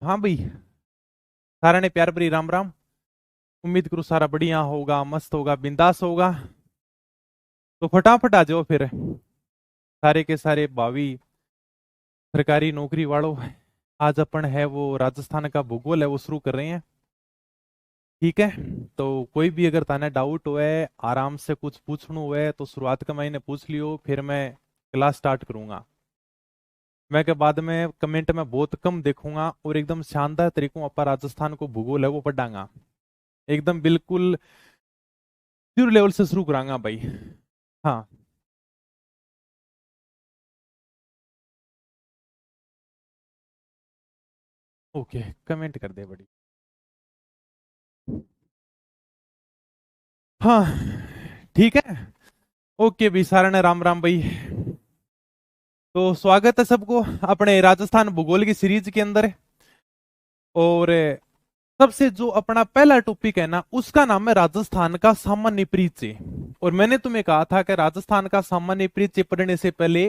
हाँ भाई, सारा ने प्यार भरी राम राम। उम्मीद करूँ सारा बढ़िया होगा, मस्त होगा, बिंदास होगा। तो फटाफट आ जाओ फिर, सारे के सारे भावी सरकारी नौकरी वालों। आज अपन है वो राजस्थान का भूगोल है वो शुरू कर रहे हैं। ठीक है। तो कोई भी अगर ताने डाउट हुए, आराम से कुछ पूछना हुए तो शुरुआत का मैंने पूछ लियो, फिर मैं क्लास स्टार्ट करूंगा। मैं के बाद में कमेंट में बहुत कम देखूंगा और एकदम शानदार तरीकों अपन राजस्थान को भूगोल है वो पढ़ांगा। एकदम बिल्कुल जीरो लेवल से शुरू करांगा भाई। हाँ। ओके, कमेंट कर दे बड़ी। हाँ, ठीक है। ओके भी, सारा ने राम राम भाई। तो स्वागत है सबको अपने राजस्थान भूगोल की सीरीज के अंदर। और सबसे जो अपना पहला टॉपिक है ना, उसका नाम है राजस्थान का सामान्य परिचय। और मैंने तुम्हें कहा था कि राजस्थान का सामान्य परिचय पढ़ने से पहले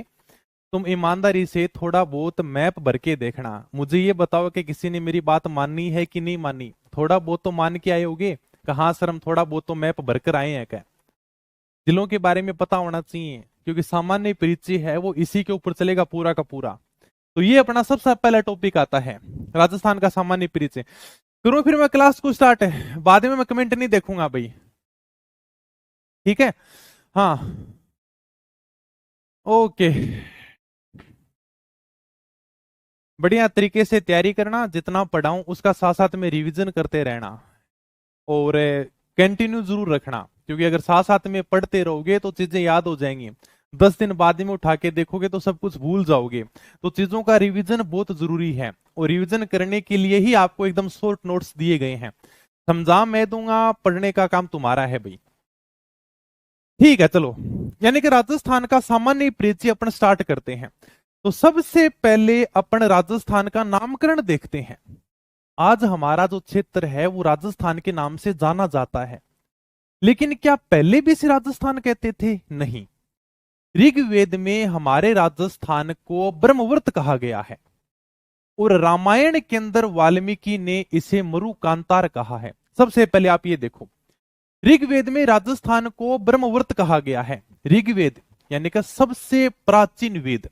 तुम ईमानदारी से थोड़ा बहुत मैप भर के देखना। मुझे ये बताओ कि किसी ने मेरी बात माननी है कि नहीं मानी। थोड़ा बहुत तो मान के आए होगे। कहाँ सर हम थोड़ा बहुत तो मैप भर कर आए हैं क्या। जिलों के बारे में पता होना चाहिए, क्योंकि सामान्य परिचय है वो इसी के ऊपर चलेगा पूरा का पूरा। तो ये अपना सबसे पहला टॉपिक आता है, राजस्थान का सामान्य परिचय। करूं फिर मैं क्लास को स्टार्ट है, बाद में मैं कमेंट नहीं देखूंगा भाई। ठीक है। हाँ। ओके। बढ़िया तरीके से तैयारी करना, जितना पढ़ाऊं उसका साथ साथ में रिवीजन करते रहना। और कंटिन्यू जरूर रखना, क्योंकि अगर साथ साथ में पढ़ते रहोगे तो चीजें याद हो जाएंगी। 10 दिन बाद में उठा के देखोगे तो सब कुछ भूल जाओगे। तो चीजों का रिवीजन बहुत जरूरी है, और रिवीजन करने के लिए ही आपको एकदम शॉर्ट नोट्स दिए गए हैं। समझा मैं दूंगा, पढ़ने का काम तुम्हारा है भाई। ठीक है, चलो। यानी कि राजस्थान का सामान्य परिचय अपन स्टार्ट करते हैं। तो सबसे पहले अपन राजस्थान का नामकरण देखते हैं। आज हमारा जो क्षेत्र है वो राजस्थान के नाम से जाना जाता है। लेकिन क्या पहले भी इसे राजस्थान कहते थे? नहीं। ऋग्वेद में हमारे राजस्थान को ब्रह्मवर्त कहा गया है। और रामायण के अंदर वाल्मीकि ने इसे मरुकांतार कहा है। सबसे पहले आप ये देखो, ऋग्वेद में राजस्थान को ब्रह्मवर्त कहा गया है। ऋग्वेद यानी कि सबसे प्राचीन वेद।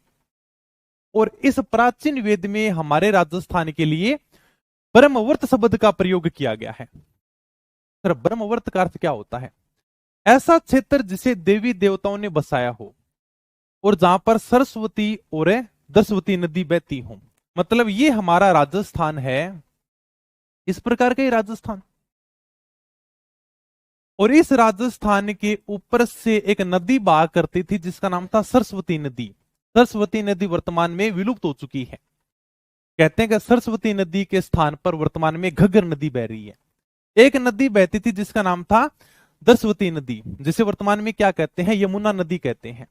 और इस प्राचीन वेद में हमारे राजस्थान के लिए ब्रह्मवर्त शब्द का प्रयोग किया गया है। सर, ब्रह्मवर्त का अर्थ क्या होता है? ऐसा क्षेत्र जिसे देवी देवताओं ने बसाया हो, और जहां पर सरस्वती और दसवती नदी बहती हो। मतलब ये हमारा राजस्थान है, इस प्रकार का ही राजस्थान। और इस राजस्थान के ऊपर से एक नदी बहा करती थी जिसका नाम था सरस्वती नदी। सरस्वती नदी वर्तमान में विलुप्त हो चुकी है। कहते हैं कि सरस्वती नदी के स्थान पर वर्तमान में घग्गर नदी बह रही है। एक नदी बहती थी जिसका नाम था दसवती नदी, जिसे वर्तमान में क्या कहते हैं? यमुना नदी कहते हैं।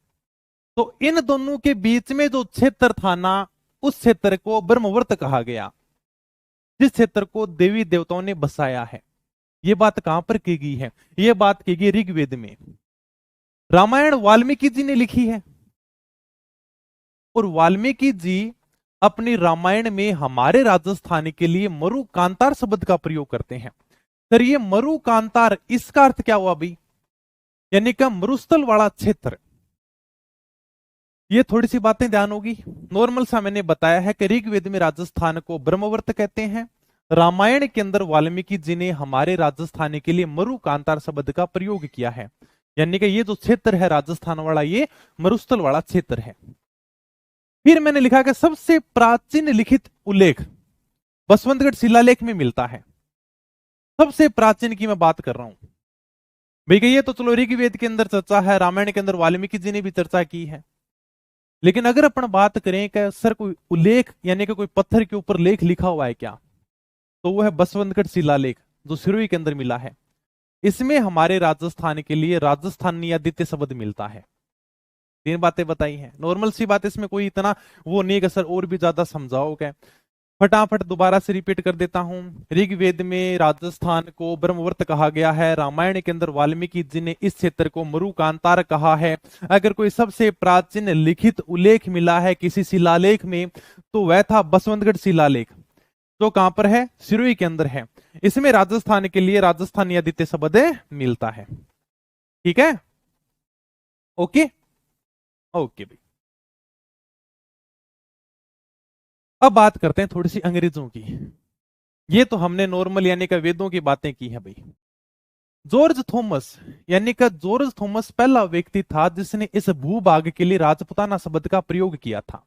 तो इन दोनों के बीच में जो क्षेत्र था ना, उस क्षेत्र को ब्रह्मवर्त कहा गया, जिस क्षेत्र को देवी देवताओं ने बसाया है। यह बात कहां पर की गई है? यह बात की गई ऋग्वेद में। रामायण वाल्मीकि जी ने लिखी है, और वाल्मीकि जी अपनी रामायण में हमारे राजस्थान के लिए मरु कांतार शब्द का प्रयोग करते हैं। सर, ये मरु कांतार, इसका अर्थ क्या हुआ भाई? यानी कि मरुस्थल वाला क्षेत्र। ये थोड़ी सी बातें ध्यान होगी। नॉर्मल सा मैंने बताया है कि ऋग्वेद में राजस्थान को ब्रह्मवर्त कहते हैं। रामायण के अंदर वाल्मीकि जी ने हमारे राजस्थान के लिए मरु कांतार शब्द का प्रयोग किया है। यानी कि ये जो क्षेत्र है राजस्थान वाला, ये मरुस्थल वाला क्षेत्र है। फिर मैंने लिखा कि सबसे प्राचीन लिखित उल्लेख बसवंतगढ़ शिलालेख में मिलता है। सबसे प्राचीन की मैं बात कर रहा हूं भैया। ये तो चलो ऋग्वेद के अंदर चर्चा है, रामायण के अंदर वाल्मीकि जी ने भी चर्चा की है। लेकिन अगर अपन बात करें कि सर कोई उल्लेख यानी कि कोई पत्थर के ऊपर लेख लिखा हुआ है क्या, तो वो है बसवंतगढ़ शिलालेख, जो सिरोही के अंदर मिला है। इसमें हमारे राजस्थान के लिए राजस्थानी आदित्य शब्द मिलता है। 3 बातें बताई हैं, नॉर्मल सी बात, इसमें कोई इतना वो नहीं है कि सर और भी ज्यादा समझाओ क्या। फटाफट दोबारा से रिपीट कर देता हूं। ऋग्वेद में राजस्थान को ब्रह्मवर्त कहा गया है। रामायण के अंदर वाल्मीकि जी ने इस क्षेत्र को मरुकांतार कहा है। अगर कोई सबसे प्राचीन लिखित उल्लेख मिला है किसी शिलालेख में, तो वह था बसवंतगढ़ शिलालेख। जो कहां पर है, सिरोही के अंदर है। इसमें राजस्थान के लिए राजस्थानी आदित्य शब्द मिलता है। ठीक है, ओके ओके भाई। अब बात करते हैं थोड़ी सी अंग्रेजों की। ये तो हमने नॉर्मल यानी कि वेदों की बातें की है भाई। जॉर्ज थॉमस यानी कि जॉर्ज थॉमस पहला व्यक्ति था जिसने इस भूभाग के लिए राजपुताना शब्द का प्रयोग किया था।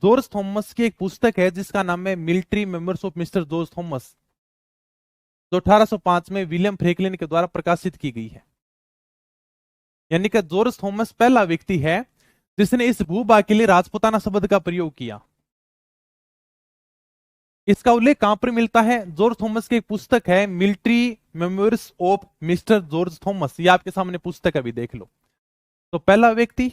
जॉर्ज थॉमस की एक पुस्तक है जिसका नाम है military memoirs of mister George Thomas, जो 1805 में विलियम फ्रैंकलिन के द्वारा प्रकाशित की गई है। यानी कि जॉर्ज थॉमस पहला व्यक्ति है जिसने इस भूभाग के लिए राजपुताना शब्द का प्रयोग किया। इसका उल्लेख कहां पर मिलता है, जॉर्ज थॉमस की एक पुस्तक है military memoirs of mister George Thomas. ये आपके सामने पुस्तक अभी देख लो। तो पहला व्यक्ति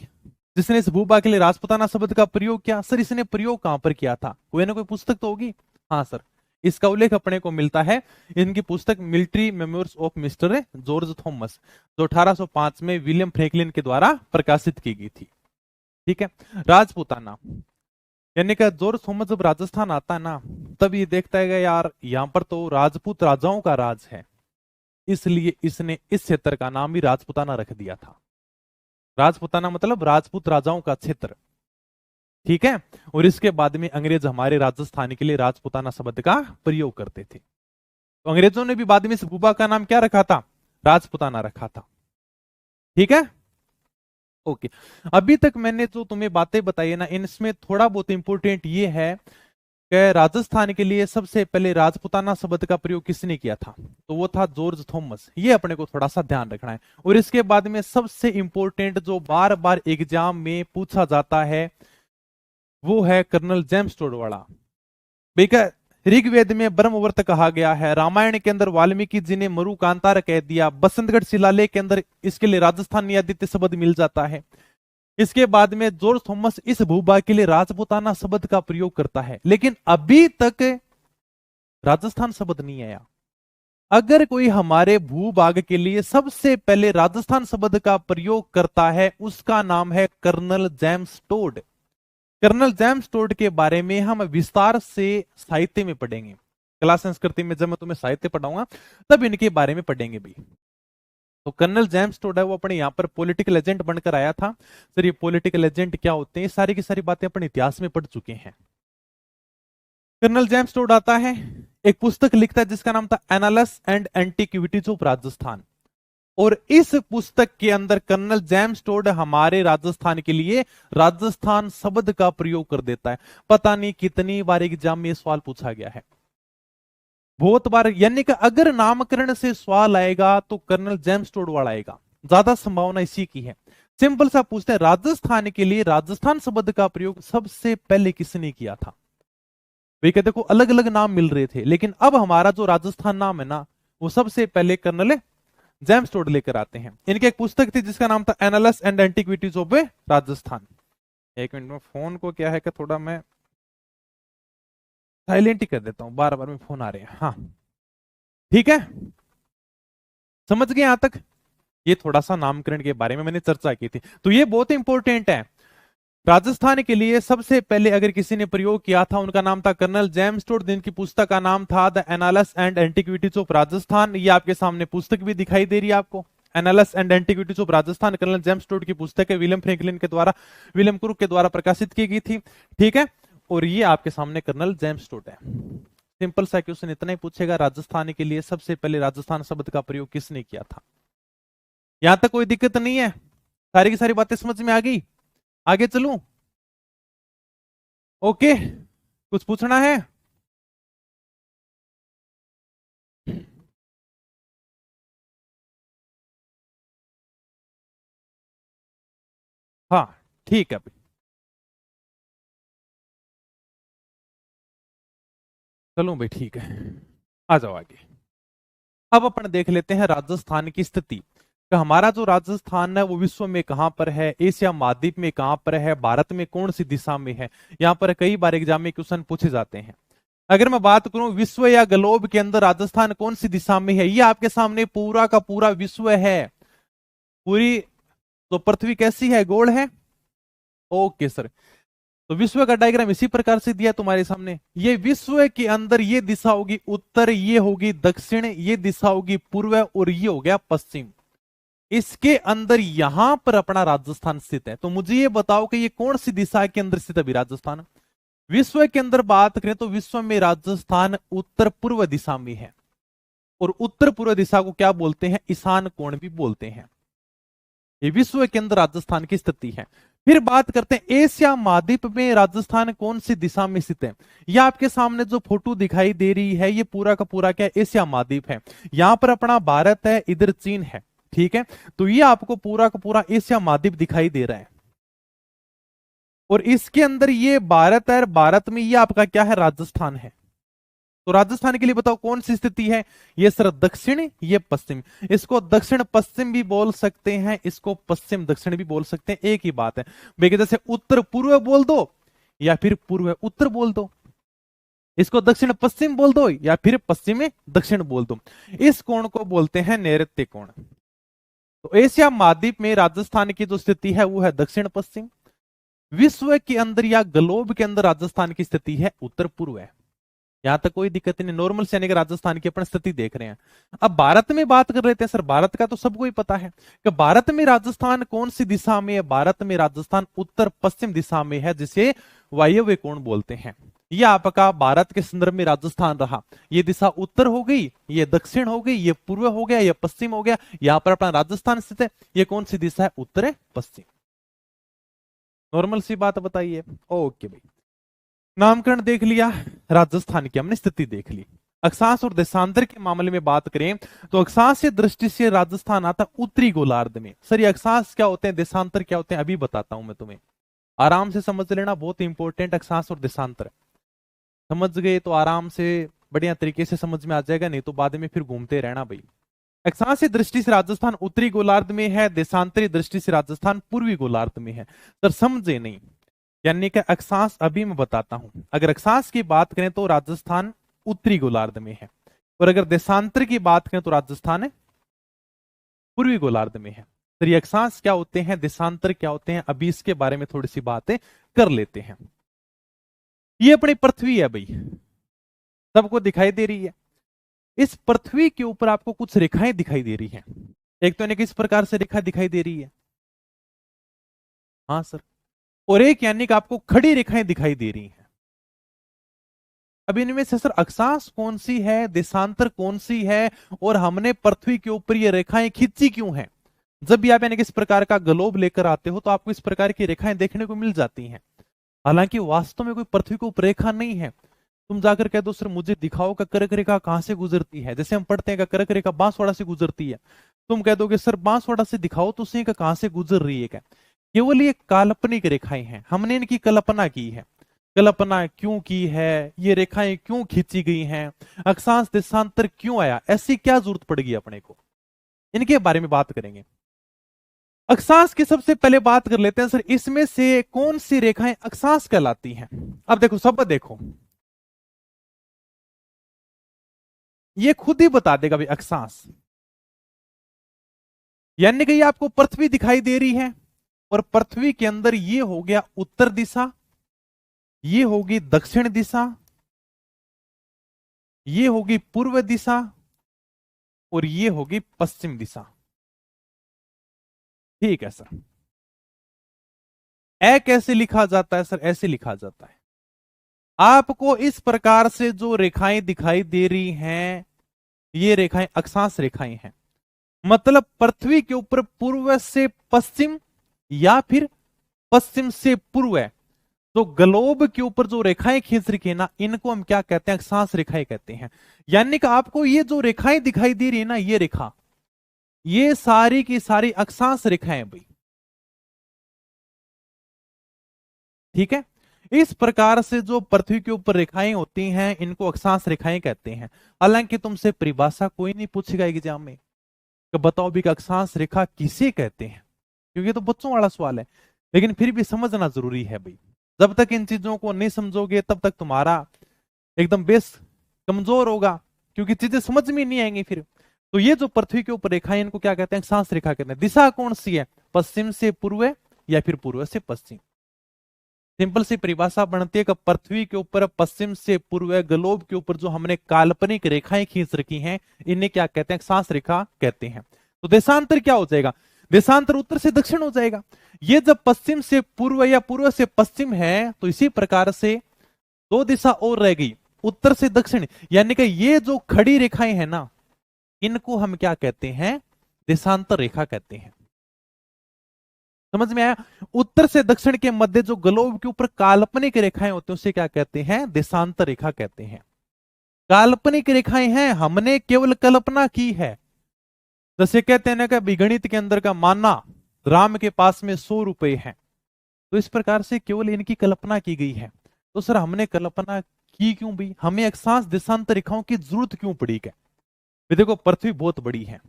जिसने इस भूभाग के लिए राजपुताना शब्द का प्रयोग किया, सर इसने प्रयोग कहां पर किया था, कोई ना कोई पुस्तक तो होगी। हाँ सर, इसका उल्लेख अपने को मिलता है इनकी पुस्तक military memoirs of mister George Thomas, जो 1805 में विलियम फ्रैंकलिन के द्वारा प्रकाशित की गई थी। ठीक है, राजपुताना यानी कि जॉर्ज थॉमस जब राजस्थान आता है ना, तब ये देखता है कि यार यहां पर तो राजपूत राजाओं का राज है, इसलिए इसने इस क्षेत्र का नाम भी राजपुताना रख दिया था। राजपुताना मतलब राजपूत राजाओं का क्षेत्र। ठीक है, और इसके बाद में अंग्रेज हमारे राजस्थान के लिए राजपुताना शब्द का प्रयोग करते थे। तो अंग्रेजों ने भी बाद में इस भूभाग का नाम क्या रखा था, राजपुताना रखा था। ठीक है, ओके। अभी तक मैंने जो तुम्हें बातें बताई है ना, इनमें थोड़ा बहुत इंपॉर्टेंट ये है कि राजस्थान के लिए सबसे पहले राजपुताना शब्द का प्रयोग किसने किया था, तो वो था जॉर्ज थॉमस। ये अपने को थोड़ा सा ध्यान रखना है। और इसके बाद में सबसे इंपॉर्टेंट जो बार बार एग्जाम में पूछा जाता है वो है कर्नल जेम्स टोड वाला। ऋग्वेद में ब्रह्मवर्त कहा गया है, रामायण के अंदर वाल्मीकि जी ने मरु कांतार कह दिया, बसंतगढ़ शिलालेख के अंदर इसके लिए राजस्थानी आदित्य शब्द मिल जाता है। इसके बाद में जॉर्ज थॉमस इस भूभाग के लिए राजपुताना शब्द का प्रयोग करता है, लेकिन अभी तक राजस्थान शब्द नहीं आया। अगर कोई हमारे भूभाग के लिए सबसे पहले राजस्थान शब्द का प्रयोग करता है, उसका नाम है colonel James Tod. Colonel James Tod के बारे में हम विस्तार से साहित्य में पढ़ेंगे। क्लास संस्कृति में जब मैं तुम्हें साहित्य पढ़ाऊंगा तब इनके बारे में पढ़ेंगे भी। तो कर्नल जेम्स टोड है वो अपने यहाँ पर पॉलिटिकल एजेंट बनकर आया था। सर ये पॉलिटिकल एजेंट क्या होते हैं, सारी की सारी बातें अपन इतिहास में पढ़ चुके हैं। कर्नल जेम्स टोड आता है, एक पुस्तक लिखता है जिसका नाम था एनालस एंड एंटीक्विटीज ऑफ राजस्थान। और इस पुस्तक के अंदर कर्नल जेम्स टोड हमारे राजस्थान के लिए राजस्थान शब्द का प्रयोग कर देता है। पता नहीं कितनी बार एग्जाम में सवाल पूछा गया है, बहुत बार। यानी कि अगर नामकरण से सवाल आएगा तो कर्नल जेम्स टोड वाला आएगा, ज्यादा संभावना इसी की है। सिंपल सा पूछते हैं, राजस्थान के लिए राजस्थान शब्द का प्रयोग सबसे पहले किसने किया था। वे कहते देखो अलग अलग नाम मिल रहे थे, लेकिन अब हमारा जो राजस्थान नाम है ना, वो सबसे पहले कर्नल जेम्स टोड लेकर आते हैं। इनकी एक पुस्तक थी जिसका नाम था एनालस एंड एंटीक्विटीज ऑफ राजस्थान। एक मिनट में फोन को क्या है कि थोड़ा मैं साइलेंट ही कर देता हूं, बार बार में फोन आ रहे हैं। हाँ ठीक है, समझ गए यहां तक। ये थोड़ा सा नामकरण के बारे में मैंने चर्चा की थी, तो ये बहुत इंपॉर्टेंट है। राजस्थान के लिए सबसे पहले अगर किसी ने प्रयोग किया था, उनका नाम था कर्नल जेम्स टोड, जिनकी पुस्तक का नाम था the एनालस and antiquities of Rajasthan. ये आपके सामने पुस्तक भी दिखाई दे रही है आपको, annals and antiquities of Rajasthan. Colonel James Tod की पुस्तक है, विलियम फ्रैंकलिन के द्वारा, विलियम क्रूक के द्वारा प्रकाशित की गई थी। ठीक है, और ये आपके सामने कर्नल जेम्स टोड है। सिंपल सा क्वेश्चन इतना ही पूछेगा, राजस्थान के लिए सबसे पहले राजस्थान शब्द का प्रयोग किसने किया था। यहां तक कोई दिक्कत नहीं है, सारी की सारी बातें समझ में आ गई। आगे चलूं, ओके, कुछ पूछना है। हाँ ठीक है भाई, चलो भाई ठीक है, आ जाओ आगे। अब अपन देख लेते हैं राजस्थान की स्थिति कि हमारा जो राजस्थान है वो विश्व में कहां पर है, एशिया महाद्वीप में कहां पर है, भारत में कौन सी दिशा में है। यहां पर कई बार एग्जाम में क्वेश्चन पूछे जाते हैं। अगर मैं बात करूं विश्व या ग्लोब के अंदर राजस्थान कौन सी दिशा में है, ये आपके सामने पूरा का पूरा विश्व है। पूरी तो पृथ्वी कैसी है, गोल है। ओके सर, तो विश्व का डायग्राम इसी प्रकार से दिया तुम्हारे सामने। ये विश्व के अंदर ये दिशा होगी उत्तर, ये होगी दक्षिण, ये दिशा होगी पूर्व, और ये हो गया पश्चिम। इसके अंदर यहां पर अपना राजस्थान स्थित है। तो मुझे ये बताओ कि ये कौन सी दिशा के अंदर स्थित है अभी राजस्थान? विश्व के अंदर बात करें तो विश्व में राजस्थान उत्तर पूर्व दिशा में है, और उत्तर पूर्व दिशा को क्या बोलते हैं? ईशान कोण भी बोलते हैं। ये विश्व के अंदर राजस्थान की स्थिति है। फिर बात करते हैं एशिया महाद्वीप में राजस्थान कौन सी दिशा में स्थित है। यह आपके सामने जो फोटो दिखाई दे रही है ये पूरा का पूरा क्या एशिया महाद्वीप है। यहां पर अपना भारत है, इधर चीन है, ठीक है। तो ये आपको पूरा का पूरा एशिया महाद्वीप दिखाई दे रहा है, और इसके अंदर ये भारत है, भारत में ये आपका क्या है? राजस्थान है। तो राजस्थान के लिए बताओ कौन सी स्थिति है? ये सर दक्षिण, ये पश्चिम। इसको दक्षिण पश्चिम भी बोल सकते हैं, इसको पश्चिम दक्षिण भी बोल सकते हैं, एक ही बात है भैया। जैसे उत्तर पूर्व बोल दो या फिर पूर्व उत्तर बोल दो, इसको दक्षिण पश्चिम बोल दो या फिर पश्चिम दक्षिण बोल दो। इस कोण को बोलते हैं नैऋत्य कोण। तो एशिया महाद्वीप में राजस्थान की जो स्थिति है वो है दक्षिण पश्चिम। विश्व के अंदर या ग्लोब के अंदर राजस्थान की स्थिति है उत्तर पूर्व है। यहां तक कोई दिक्कत नहीं, नॉर्मल से यानी कि राजस्थान की अपन स्थिति देख रहे हैं। अब भारत में बात कर लेते हैं। सर भारत का तो सबको ही पता है कि भारत में राजस्थान कौन सी दिशा में है? भारत में राजस्थान उत्तर पश्चिम दिशा में है, जिसे वायव्य कोण बोलते हैं। यह आपका भारत के संदर्भ में राजस्थान रहा। ये दिशा उत्तर हो गई, ये दक्षिण हो गई, ये पूर्व हो गया, ये पश्चिम हो गया। यहां पर अपना राजस्थान स्थित है। ये कौन सी दिशा है? उत्तर पश्चिम। नॉर्मल सी बात बताइए। ओके भाई, नामकरण देख लिया, राजस्थान की हमने स्थिति देख ली। अक्षांश और देशांतर के मामले में बात करें तो अक्षांश दृष्टि से राजस्थान आता उत्तरी गोलार्ध में। सर ये अक्षांश क्या होते हैं, देशांतर क्या होते हैं, अभी बताता हूं मैं तुम्हें, आराम से समझ लेना, बहुत इंपॉर्टेंट। अक्षांश और देशांतर समझ गए तो आराम से बढ़िया तरीके से समझ में आ जाएगा, नहीं तो बाद में फिर घूमते रहना भाई। अक्षांशीय दृष्टि से राजस्थान उत्तरी गोलार्ध में है, देशांतरी दृष्टि से राजस्थान पूर्वी गोलार्ध में है। सर समझे नहीं, यानी कि अक्षांश अभी मैं बताता हूं। अगर अक्षांश की बात करें तो राजस्थान उत्तरी गोलार्ध में है, और अगर देशांतर की बात करें तो राजस्थान पूर्वी गोलार्ध में है। तो ये अक्षांश क्या होते हैं, देशांतर क्या होते हैं, अभी इसके बारे में थोड़ी सी बातें कर लेते हैं। ये अपनी पृथ्वी है भाई, सबको दिखाई दे रही है। इस पृथ्वी के ऊपर आपको कुछ रेखाएं दिखाई दे रही हैं। एक तो यानी कि इस प्रकार से रेखा दिखाई दे रही है, हाँ सर, और एक यानी कि आपको खड़ी रेखाएं दिखाई दे रही हैं। अब इनमें से सर अक्षांश कौन सी है, देशांतर कौन सी है, और हमने पृथ्वी के ऊपर ये रेखाएं खींची क्यों हैं? जब भी आप यानी कि इस प्रकार का ग्लोब लेकर आते हो तो आपको इस प्रकार की रेखाएं देखने को मिल जाती हैं। हालांकि वास्तव में कोई पृथ्वी को ऊपर रेखा नहीं है। तुम जाकर कह दो सर मुझे दिखाओ का कर्क रेखा कहां से गुजरती है, जैसे हम पढ़ते हैं का कर्क रेखा बांसवाड़ा से गुजरती है। तुम कह दोगे सर बांसवाड़ा से दिखाओ तो उसे कहां से गुजर रही है क्या? केवल ये काल्पनिक रेखाएं हैं, हमने इनकी कल्पना की है। कल्पना क्यों की है, ये रेखाएं क्यों खींची गई हैं, अक्षांश देशांतर क्यों आया, ऐसी क्या जरूरत पड़ेगी अपने को, इनके बारे में बात करेंगे। अक्षांश की सबसे पहले बात कर लेते हैं सर, इसमें से कौन सी रेखाएं अक्षांश कहलाती हैं? अब देखो सब देखो, ये खुद ही बता देगा भाई अक्षांश। यानी कि ये आपको पृथ्वी दिखाई दे रही है, और पृथ्वी के अंदर ये हो गया उत्तर दिशा, ये होगी दक्षिण दिशा, ये होगी पूर्व दिशा, और ये होगी पश्चिम दिशा। ठीक है सर। ए कैसे लिखा जाता है? सर ऐसे लिखा जाता है, आपको इस प्रकार से जो रेखाएं दिखाई दे रही हैं ये रेखाएं अक्षांश रेखाएं हैं। मतलब पृथ्वी के ऊपर पूर्व से पश्चिम या फिर पश्चिम से पूर्व, तो ग्लोब के ऊपर जो रेखाएं खींच रही है ना, इनको हम क्या कहते हैं? अक्षांश रेखाएं कहते हैं। यानी कि आपको ये जो रेखाएं दिखाई दे रही है ना, ये रेखा, ये सारी की सारी अक्षांश रेखाएं भाई। ठीक है, इस प्रकार से जो पृथ्वी के ऊपर रेखाएं होती हैं इनको अक्षांश रेखाएं कहते हैं। हालांकि तुमसे परिभाषा कोई नहीं पूछेगा एग्जाम में कि बताओ भी अक्षांश रेखा किसे कहते हैं, क्योंकि ये तो बच्चों वाला सवाल है। लेकिन फिर भी समझना जरूरी है भाई, जब तक इन चीजों को नहीं समझोगे तब तक तुम्हारा एकदम बेस कमजोर होगा, क्योंकि चीजें समझ में नहीं आएंगी फिर। तो ये जो पृथ्वी के ऊपर रेखा है इनको क्या कहते हैं? अक्षांश रेखा कहते हैं। दिशा कौन सी है? पश्चिम से पूर्व या फिर पूर्व से पश्चिम। सिंपल सी परिभाषा बनती है कि पृथ्वी के ऊपर पश्चिम से पूर्व ग्लोब के ऊपर जो हमने काल्पनिक रेखाएं खींच रखी हैं, इन्हें क्या कहते हैं? अक्षांश रेखा कहते हैं। तो देशांतर क्या हो जाएगा? देशांतर उत्तर से दक्षिण हो जाएगा। ये जब पश्चिम से पूर्व या पूर्व से पश्चिम है, तो इसी प्रकार से दो दिशा और रह गई, उत्तर से दक्षिण। यानी कि ये जो खड़ी रेखाएं हैं ना, इनको हम क्या कहते हैं? देशांतर रेखा कहते हैं। समझ में आया? उत्तर से दक्षिण के मध्य जो ग्लोब के ऊपर काल्पनिक रेखाएं होती हैं, उसे क्या कहते हैं? देशांतर रेखा कहते हैं। काल्पनिक रेखाएं हैं, हमने केवल कल्पना की है। जैसे कहते हैं ना कि गणित के अंदर का माना राम के पास में 100 रुपए हैं, तो इस प्रकार से केवल इनकी कल्पना की गई है। तो सर हमने कल्पना की क्यों भी? हमें अक्षांश देशांतर रेखाओं की जरूरत क्यों पड़ी? क्या देखो, पृथ्वी बहुत बड़ी है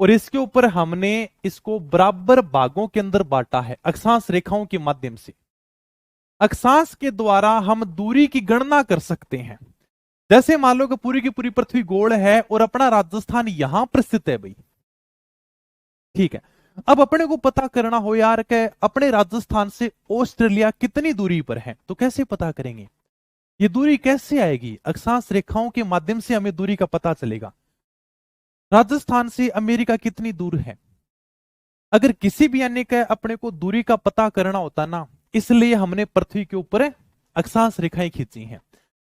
और इसके ऊपर हमने इसको बराबर भागों के अंदर बांटा है अक्षांश रेखाओं के माध्यम से। अक्षांश के द्वारा हम दूरी की गणना कर सकते हैं। जैसे मान लो कि पूरी की पूरी पृथ्वी गोल है और अपना राजस्थान यहां पर स्थित है भाई, ठीक है। अब अपने को पता करना हो यार कि अपने राजस्थान से ऑस्ट्रेलिया कितनी दूरी पर है, तो कैसे पता करेंगे? ये दूरी कैसे आएगी? अक्षांश रेखाओं के माध्यम से हमें दूरी का पता चलेगा। राजस्थान से अमेरिका कितनी दूर है? अगर किसी भी अन्य का अपने को दूरी का पता करना होता ना, इसलिए हमने पृथ्वी के ऊपर अक्षांश रेखाएं खींची हैं।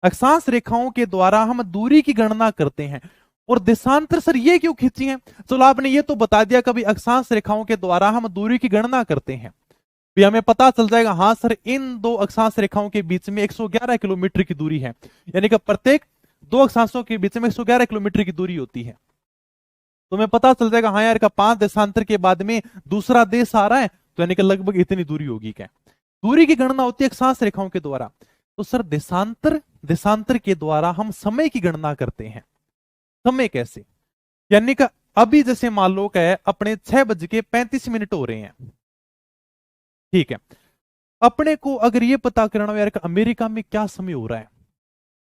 अक्षांश रेखाओं के द्वारा हम दूरी की गणना करते हैं। और देशांतर सर ये क्यों खींची हैं? चलो आपने ये तो बता दिया कभी अक्षांश रेखाओं के द्वारा हम दूरी की गणना करते हैं, भी हमें पता चल जाएगा हाँ सर इन दो अक्षांश रेखाओं के बीच में 111 किलोमीटर की दूरी है, यानी कि प्रत्येक दो अक्षांशों के बीच में 111 किलोमीटर की दूरी होती है। तो हमें पता चल जाएगा हाँ यार का 5 देशांतर के बाद में दूसरा देश आ रहा है, तो यानी कि लगभग इतनी दूरी होगी। क्या दूरी की गणना होती है अक्षांश रेखाओं के द्वारा। तो सर देशांतर के द्वारा हम समय की गणना करते हैं। समय कैसे? यानी कि अभी जैसे मान लो कि अपने 6:35 हो रहे हैं, ठीक है। अपने को अगर ये पता करना हो यार कि अमेरिका में क्या समय हो रहा है,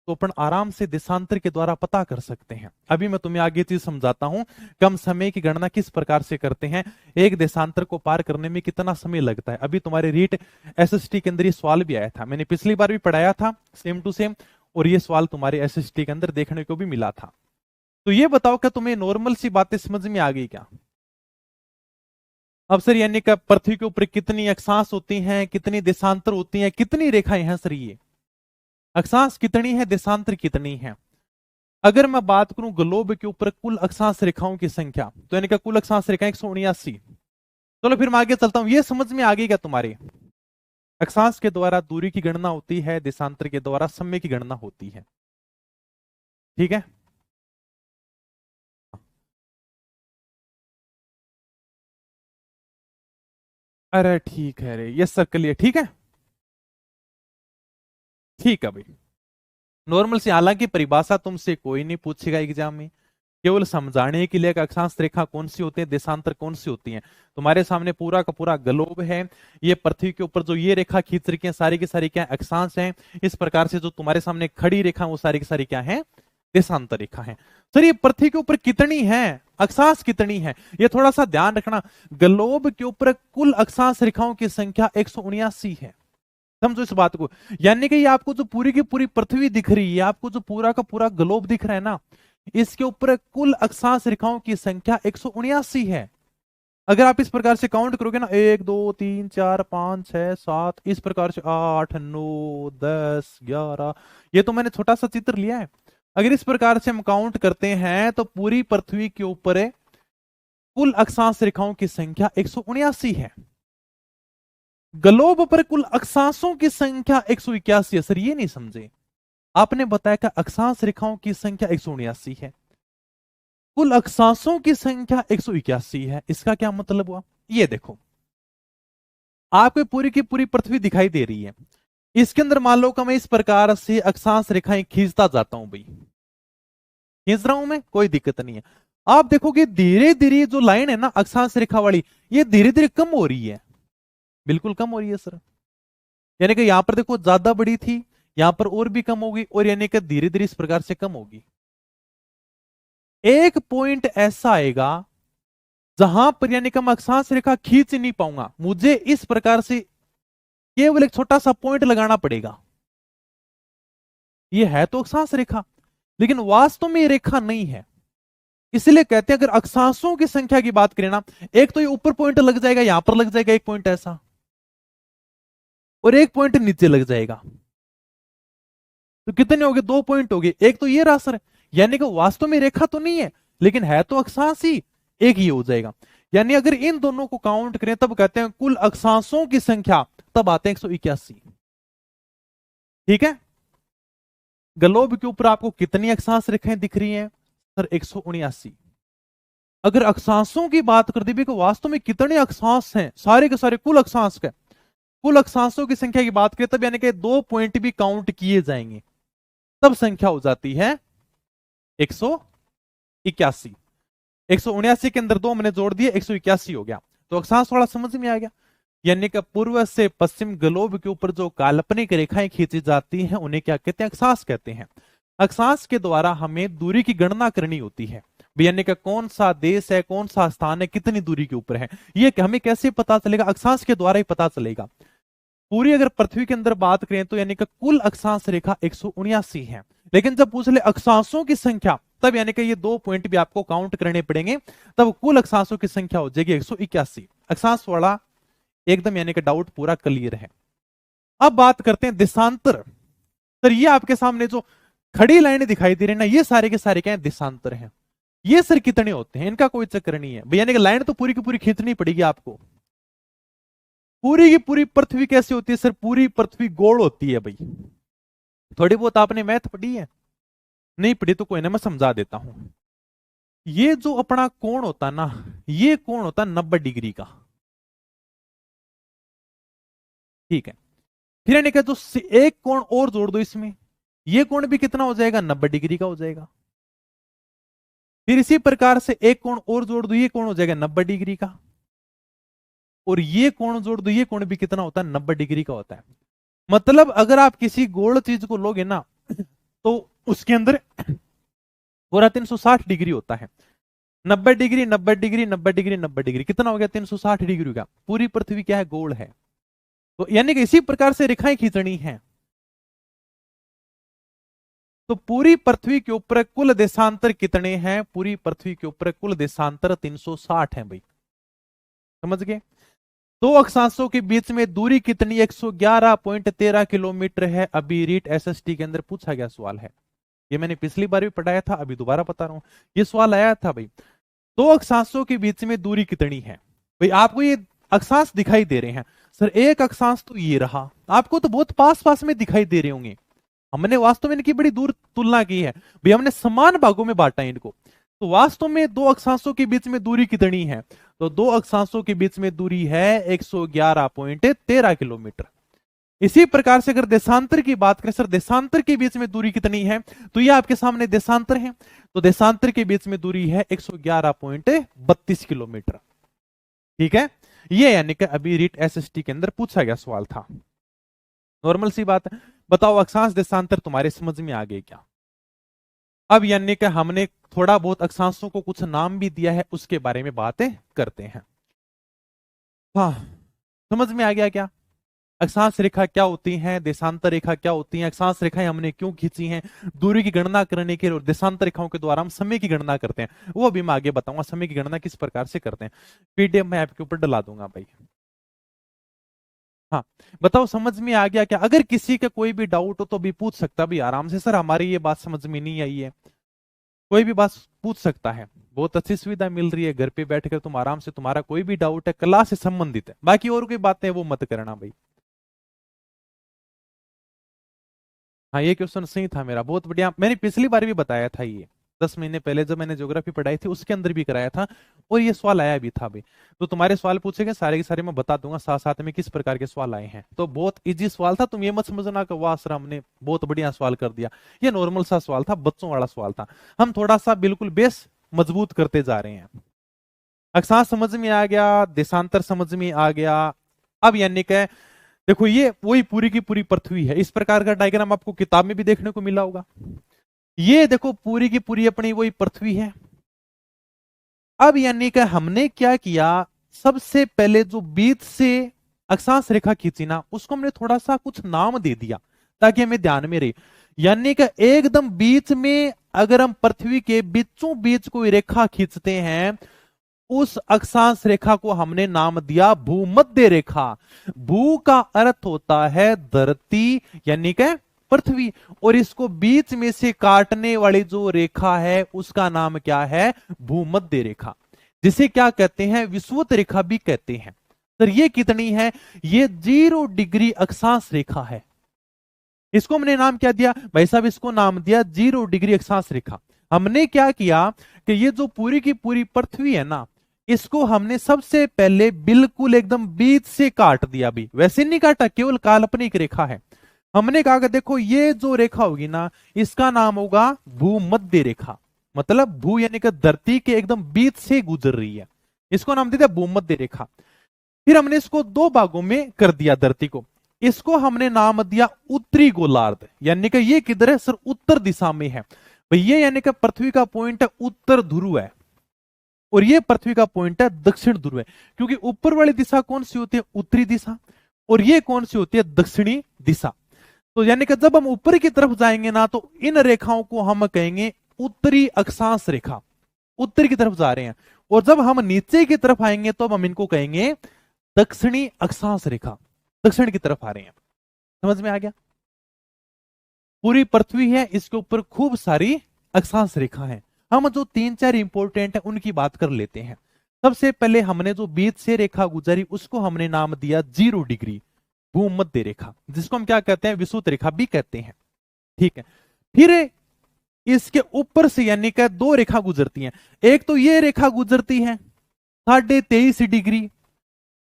तो अपन आराम से देशांतर के द्वारा पता कर सकते हैं। अभी मैं तुम्हें आगे चीज समझाता हूं, कम समय की गणना किस प्रकार से करते हैं, एक देशांतर को पार करने में कितना समय लगता है। अभी तुम्हारे रीट एसएसटी के अंदर ये सवाल भी आया था, मैंने पिछली बार भी पढ़ाया था सेम टू सेम, और ये सवाल तुम्हारे एसएसटी के अंदर देखने को भी मिला था। तो ये बताओ क्या तुम्हें नॉर्मल सी बातें समझ में आ गई क्या? अब सर यानी कि पृथ्वी के ऊपर कितनी अक्षांश होती हैं, कितनी देशांतर होती हैं, कितनी रेखाएं हैं सर? ये अक्षांश कितनी है, देशांतर कितनी है? अगर मैं बात करूं ग्लोब के ऊपर कुल अक्षांश रेखाओं की संख्या, तो यानी कि कुल अक्षांश रेखाएं 179। चलो फिर मैं आगे चलता हूं, ये समझ में आ गई क्या तुम्हारे? अक्षांश के द्वारा दूरी की गणना होती है, देशांतर के द्वारा समय की गणना होती है, ठीक है। अरे ठीक है रे, ये सब क्लियर, ठीक है। ठीक है भाई, नॉर्मल से, हालांकि परिभाषा तुमसे कोई नहीं पूछेगा एग्जाम में, केवल समझाने के लिए कि अक्षांश रेखा कौन सी होती है, देशांतर कौन सी होती है। तुम्हारे सामने पूरा का पूरा ग्लोब है, ये पृथ्वी के ऊपर जो ये रेखा खींच रखी है सारी की सारी क्या अक्षांश है। इस प्रकार से जो तुम्हारे सामने खड़ी रेखा वो सारी की सारी क्या है, देशांतर रेखा है। सर ये पृथ्वी के ऊपर कितनी है, अक्षांश कितनी है, ये थोड़ा सा ध्यान रखना। ग्लोब के ऊपर कुल अक्षांश रेखाओं की संख्या 179 है, समझो इस बात को। यानी कि ये आपको जो पूरी की पूरी पृथ्वी दिख रही है, आपको जो पूरा का पूरा ग्लोब दिख रहा है ना, इसके ऊपर कुल अक्षांश रेखाओं की संख्या 179 है। अगर आप इस प्रकार से काउंट करोगे ना, 1 2 3 4 5 6 7, इस प्रकार से 8 9 10 11, ये तो मैंने छोटा सा चित्र लिया है। अगर इस प्रकार से हम काउंट करते हैं तो पूरी पृथ्वी के ऊपर कुल अक्षांश रेखाओं की संख्या 179 है। ग्लोब पर कुल अक्षांशों की संख्या 181 है। सर ये नहीं समझे, आपने बताया कि अक्षांश रेखाओं की संख्या 179 है, कुल अक्षांशों की संख्या 181 है। इसका क्या मतलब हुआ? ये देखो, आपको पूरी की पूरी पृथ्वी दिखाई दे रही है, इसके अंदर मान लो कि मैं इस प्रकार से अक्षांश रेखाएं खींचता जाता हूं भाई, खींच रहा हूं मैं, कोई दिक्कत नहीं है। आप देखोगे धीरे धीरे जो लाइन है ना अक्षांश रेखा वाली, ये धीरे धीरे कम हो रही है, बिल्कुल कम हो रही है सर। यानी कि यहां पर देखो ज्यादा बड़ी थी, यहां पर और भी कम होगी, और यानी कि धीरे धीरे इस प्रकार से कम होगी। एक पॉइंट ऐसा आएगा जहां पर यानी कि मैं अक्षांश रेखा खींच नहीं पाऊंगा, मुझे इस प्रकार से केवल एक छोटा सा पॉइंट लगाना पड़ेगा। ये है तो अक्षांश रेखा, लेकिन वास्तव में ये रेखा नहीं है। इसलिए कहते हैं अगर अक्षांशों की संख्या की बात करें ना, एक तो ये ऊपर पॉइंट लग जाएगा, यहां पर लग जाएगा एक पॉइंट ऐसा, और एक पॉइंट नीचे लग जाएगा, तो कितने हो गए? 2 पॉइंट हो गए। एक तो ये रहा सर, यानी कि वास्तव में रेखा तो नहीं है, लेकिन है तो अक्षांश ही, एक ही हो जाएगा। यानी अगर इन दोनों को काउंट करें तब कहते हैं कुल अक्षांशों की संख्या, तब आते हैं 181। ठीक है, ग्लोब के ऊपर आपको कितनी अक्षांश रेखाएं दिख रही हैं सर? 179। अगर अक्षांशों की बात कर दी तो वास्तव में कितने अक्षांश हैं? सारे के सारे कुल अक्षांश के, कुल अक्षांशों की संख्या की बात करें तब यानी कि 2 पॉइंट भी काउंट किए जाएंगे, तब संख्या हो जाती है 181। 179 के अंदर 2 मैंने जोड़ दिए, 181 हो गया। तो अक्षांश थोड़ा समझ में आ गया। यानी कि पूर्व से पश्चिम ग्लोब के ऊपर जो काल्पनिक रेखाएं खींची जाती हैं उन्हें क्या कहते हैं? अक्षांश कहते हैं। अक्षांश के द्वारा हमें दूरी की गणना करनी होती है, यानी कि कौन सा देश है, कौन सा स्थान है, कितनी दूरी के ऊपर है, ये हमें कैसे पता चलेगा? अक्षांश के द्वारा ही पता चलेगा। पूरी अगर पृथ्वी के अंदर बात करें तो यानी कि कुल अक्षांश रेखा 179 है, लेकिन जब पूछ ले अक्षांशों की संख्या तब यानी कि ये 2 पॉइंट भी आपको काउंट करने पड़ेंगे, तब कुल अक्षांशों की संख्या हो जाएगी 181। अक्षांश वाला एकदम यानी कि डाउट पूरा क्लियर है। अब बात करते हैं देशांतर। सर ये आपके सामने जो खड़ी लाइनें दिखाई दे रही है ना, ये सारे के सारे क्या है? देशांतर हैं। ये सर कितने होते हैं? इनका कोई चक्कर नहीं है भैया, यानी कि लाइन तो पूरी की पूरी खींचनी पड़ेगी आपको। पूरी की पूरी पृथ्वी कैसे होती है सर? पूरी पृथ्वी गोल होती है भाई। थोड़ी बहुत आपने मैथ पढ़ी है? नहीं पढ़ी तो कोई ना, मैं समझा देता हूं। ये जो अपना कोण होता ना, ये कोण होता 90 डिग्री का। ठीक है, फिर यानी कि जो एक कोण और जोड़ दो इसमें, ये कोण भी कितना हो जाएगा? 90 डिग्री का हो जाएगा। फिर इसी प्रकार से एक कोण और जोड़ दो, ये कोण हो जाएगा 90 डिग्री का, और ये कोण जोड़ दो, ये कोण भी कितना होता है? 90 डिग्री का होता है। मतलब अगर आप किसी गोल चीज को लोगे ना तो उसके अंदर पूरा 360 डिग्री होता है। 90 डिग्री 90 डिग्री 90 डिग्री 90 डिग्री, कितना हो गया? 360 डिग्री का। पूरी पृथ्वी क्या है? गोल है। तो यानी कि इसी प्रकार से रेखाएं खींचनी है। तो पूरी पृथ्वी के ऊपर कुल देशांतर कितने हैं? पूरी पृथ्वी के ऊपर कुल देशांतर 360 है भाई, समझ गए? दो अक्षांशों के बीच में दूरी कितनी? 111.13 किलोमीटर है। अभी रीट एसएसटी के अंदर पूछा गया सवाल है, ये मैंने पिछली बार भी पढ़ाया था, अभी दोबारा बता रहा हूं। ये सवाल आया था भाई, दो अक्षांशों के बीच में दूरी कितनी है? भाई आपको ये अक्षांश दिखाई दे रहे हैं सर, एक अक्षांश तो ये रहा, आपको तो बहुत पास पास में दिखाई दे रहे होंगे। हमने वास्तव में इनकी बड़ी दूर तुलना की है भाई, हमने समान भागों में बांटा है इनको। तो वास्तव में दो अक्षांशों के बीच में दूरी कितनी है? तो दो अक्षांशों के बीच में दूरी है 111.13 किलोमीटर। इसी प्रकार से अगर देशांतर की बात करें सर, देशांतर के बीच में दूरी कितनी है? तो ये आपके सामने देशांतर है, तो देशांतर के बीच में दूरी है 111.32 किलोमीटर। ठीक है, ये यानी कि अभी रीट एसएसटी के अंदर पूछा गया सवाल था। नॉर्मल सी बात है। बताओ अक्षांश देशांतर तुम्हारे समझ में आ गए क्या? अब यानी कि हमने थोड़ा बहुत अक्षांशों को कुछ नाम भी दिया है, उसके बारे में बातें करते हैं। हाँ, समझ में आ गया क्या? अक्षांश रेखा क्या होती है, देशांतर रेखा क्या होती है, अक्षांश रेखाएं हमने क्यों खींची हैं, दूरी की गणना करने के लिए, और देशांतर रेखाओं के द्वारा हम समय की गणना करते हैं, वो भी मैं आगे बताऊंगा समय की गणना किस प्रकार से करते हैं। पीडीएफ मैं आपके ऊपर डला दूंगा भाई। हाँ, बताओ समझ में आ गया क्या? अगर किसी का कोई भी डाउट हो तो भी पूछ सकता भी आराम से, सर हमारी ये बात समझ में नहीं आई है, कोई भी बात पूछ सकता है। बहुत अच्छी सुविधा मिल रही है, घर पे बैठकर तुम आराम से, तुम्हारा कोई भी डाउट है कला से संबंधित है, बाकी और कोई बातें वो मत करना भाई। हाँ, ये क्वेश्चन सही था मेरा, बहुत बढ़िया। मैंने पिछली बार भी बताया था, ये 10 महीने पहले जब मैंने ज्योग्राफी पढ़ाई थी उसके अंदर भी कराया था, और ये सवाल आया भी था भाई। तो तुम्हारे सवाल पूछे गए सारे के सारे मैं बता दूंगा, साथ साथ में किस प्रकार के सवाल आए हैं। तो बहुत इजी सवाल था, तुम ये मत समझना कि वाह सर हमने बहुत बढ़िया सवाल कर दिया। ये नॉर्मल सा सवाल था, बच्चों वाला सवाल था। हम थोड़ा सा बिल्कुल बेस मजबूत करते जा रहे हैं। अक्षांश समझ में आ गया, देशांतर समझ में आ गया। अब यानी कि देखो ये वही पूरी की पूरी पृथ्वी है, इस प्रकार का डायग्राम आपको किताब में भी देखने को मिला होगा। ये देखो पूरी की पूरी अपनी वही पृथ्वी है। अब यानी कि हमने क्या किया, सबसे पहले जो बीच से अक्षांश रेखा खींची ना, उसको हमने थोड़ा सा कुछ नाम दे दिया ताकि हमें ध्यान में रहे। यानी कि एकदम बीच में अगर हम पृथ्वी के बीचों बीच कोई रेखा खींचते हैं, उस अक्षांश रेखा को हमने नाम दिया भूमध्य रेखा। भू का अर्थ होता है धरती यानी कि पृथ्वी, और इसको बीच में से काटने वाली जो रेखा है उसका नाम क्या है? भूमध्य रेखा, जिसे क्या कहते हैं? विषुवत रेखा भी कहते हैं। सर ये कितनी है? ये 0 डिग्री अक्षांश रेखा है। इसको हमने नाम क्या दिया भाई साहब? इसको नाम दिया 0 डिग्री अक्षांश रेखा। हमने क्या किया कि ये जो पूरी की पूरी पृथ्वी है ना, इसको हमने सबसे पहले बिल्कुल एकदम बीच से काट दिया। भी वैसे नहीं काटा, केवल काल्पनिक रेखा है। हमने कहा कि देखो ये जो रेखा होगी ना, इसका नाम होगा भूमध्य रेखा। मतलब भू यानी कि धरती के एकदम बीच से गुजर रही है, इसको नाम दे दिया भूमध्य रेखा। फिर हमने इसको दो भागों में कर दिया धरती को। इसको हमने नाम दिया उत्तरी गोलार्ध, यानी कि ये किधर है? सर उत्तर दिशा में है। भाई ये यानी कि पृथ्वी का पॉइंट है उत्तर ध्रुव है, और ये पृथ्वी का पॉइंट है दक्षिण ध्रुव है। क्योंकि ऊपर वाली दिशा कौन सी होती है? उत्तरी दिशा, और ये कौन सी होती है? दक्षिणी दिशा। तो यानी कि जब हम ऊपर की तरफ जाएंगे ना, तो इन रेखाओं को हम कहेंगे उत्तरी अक्षांश रेखा, उत्तर की तरफ जा रहे हैं। और जब हम नीचे की तरफ आएंगे तो हम इनको कहेंगे दक्षिणी अक्षांश रेखा, दक्षिण की तरफ आ रहे हैं। समझ में आ गया? पूरी पृथ्वी है, इसके ऊपर खूब सारी अक्षांश रेखा है। हम जो 3-4 इंपॉर्टेंट है उनकी बात कर लेते हैं। सबसे पहले हमने जो बीच से रेखा गुजरी उसको हमने नाम दिया 0 डिग्री भूमध्य रेखा, जिसको हम क्या कहते हैं? विषुवत रेखा भी कहते हैं। ठीक है। फिर इसके ऊपर से यानी कि दो रेखा गुजरती हैं। एक तो ये रेखा गुजरती है 23.5 डिग्री,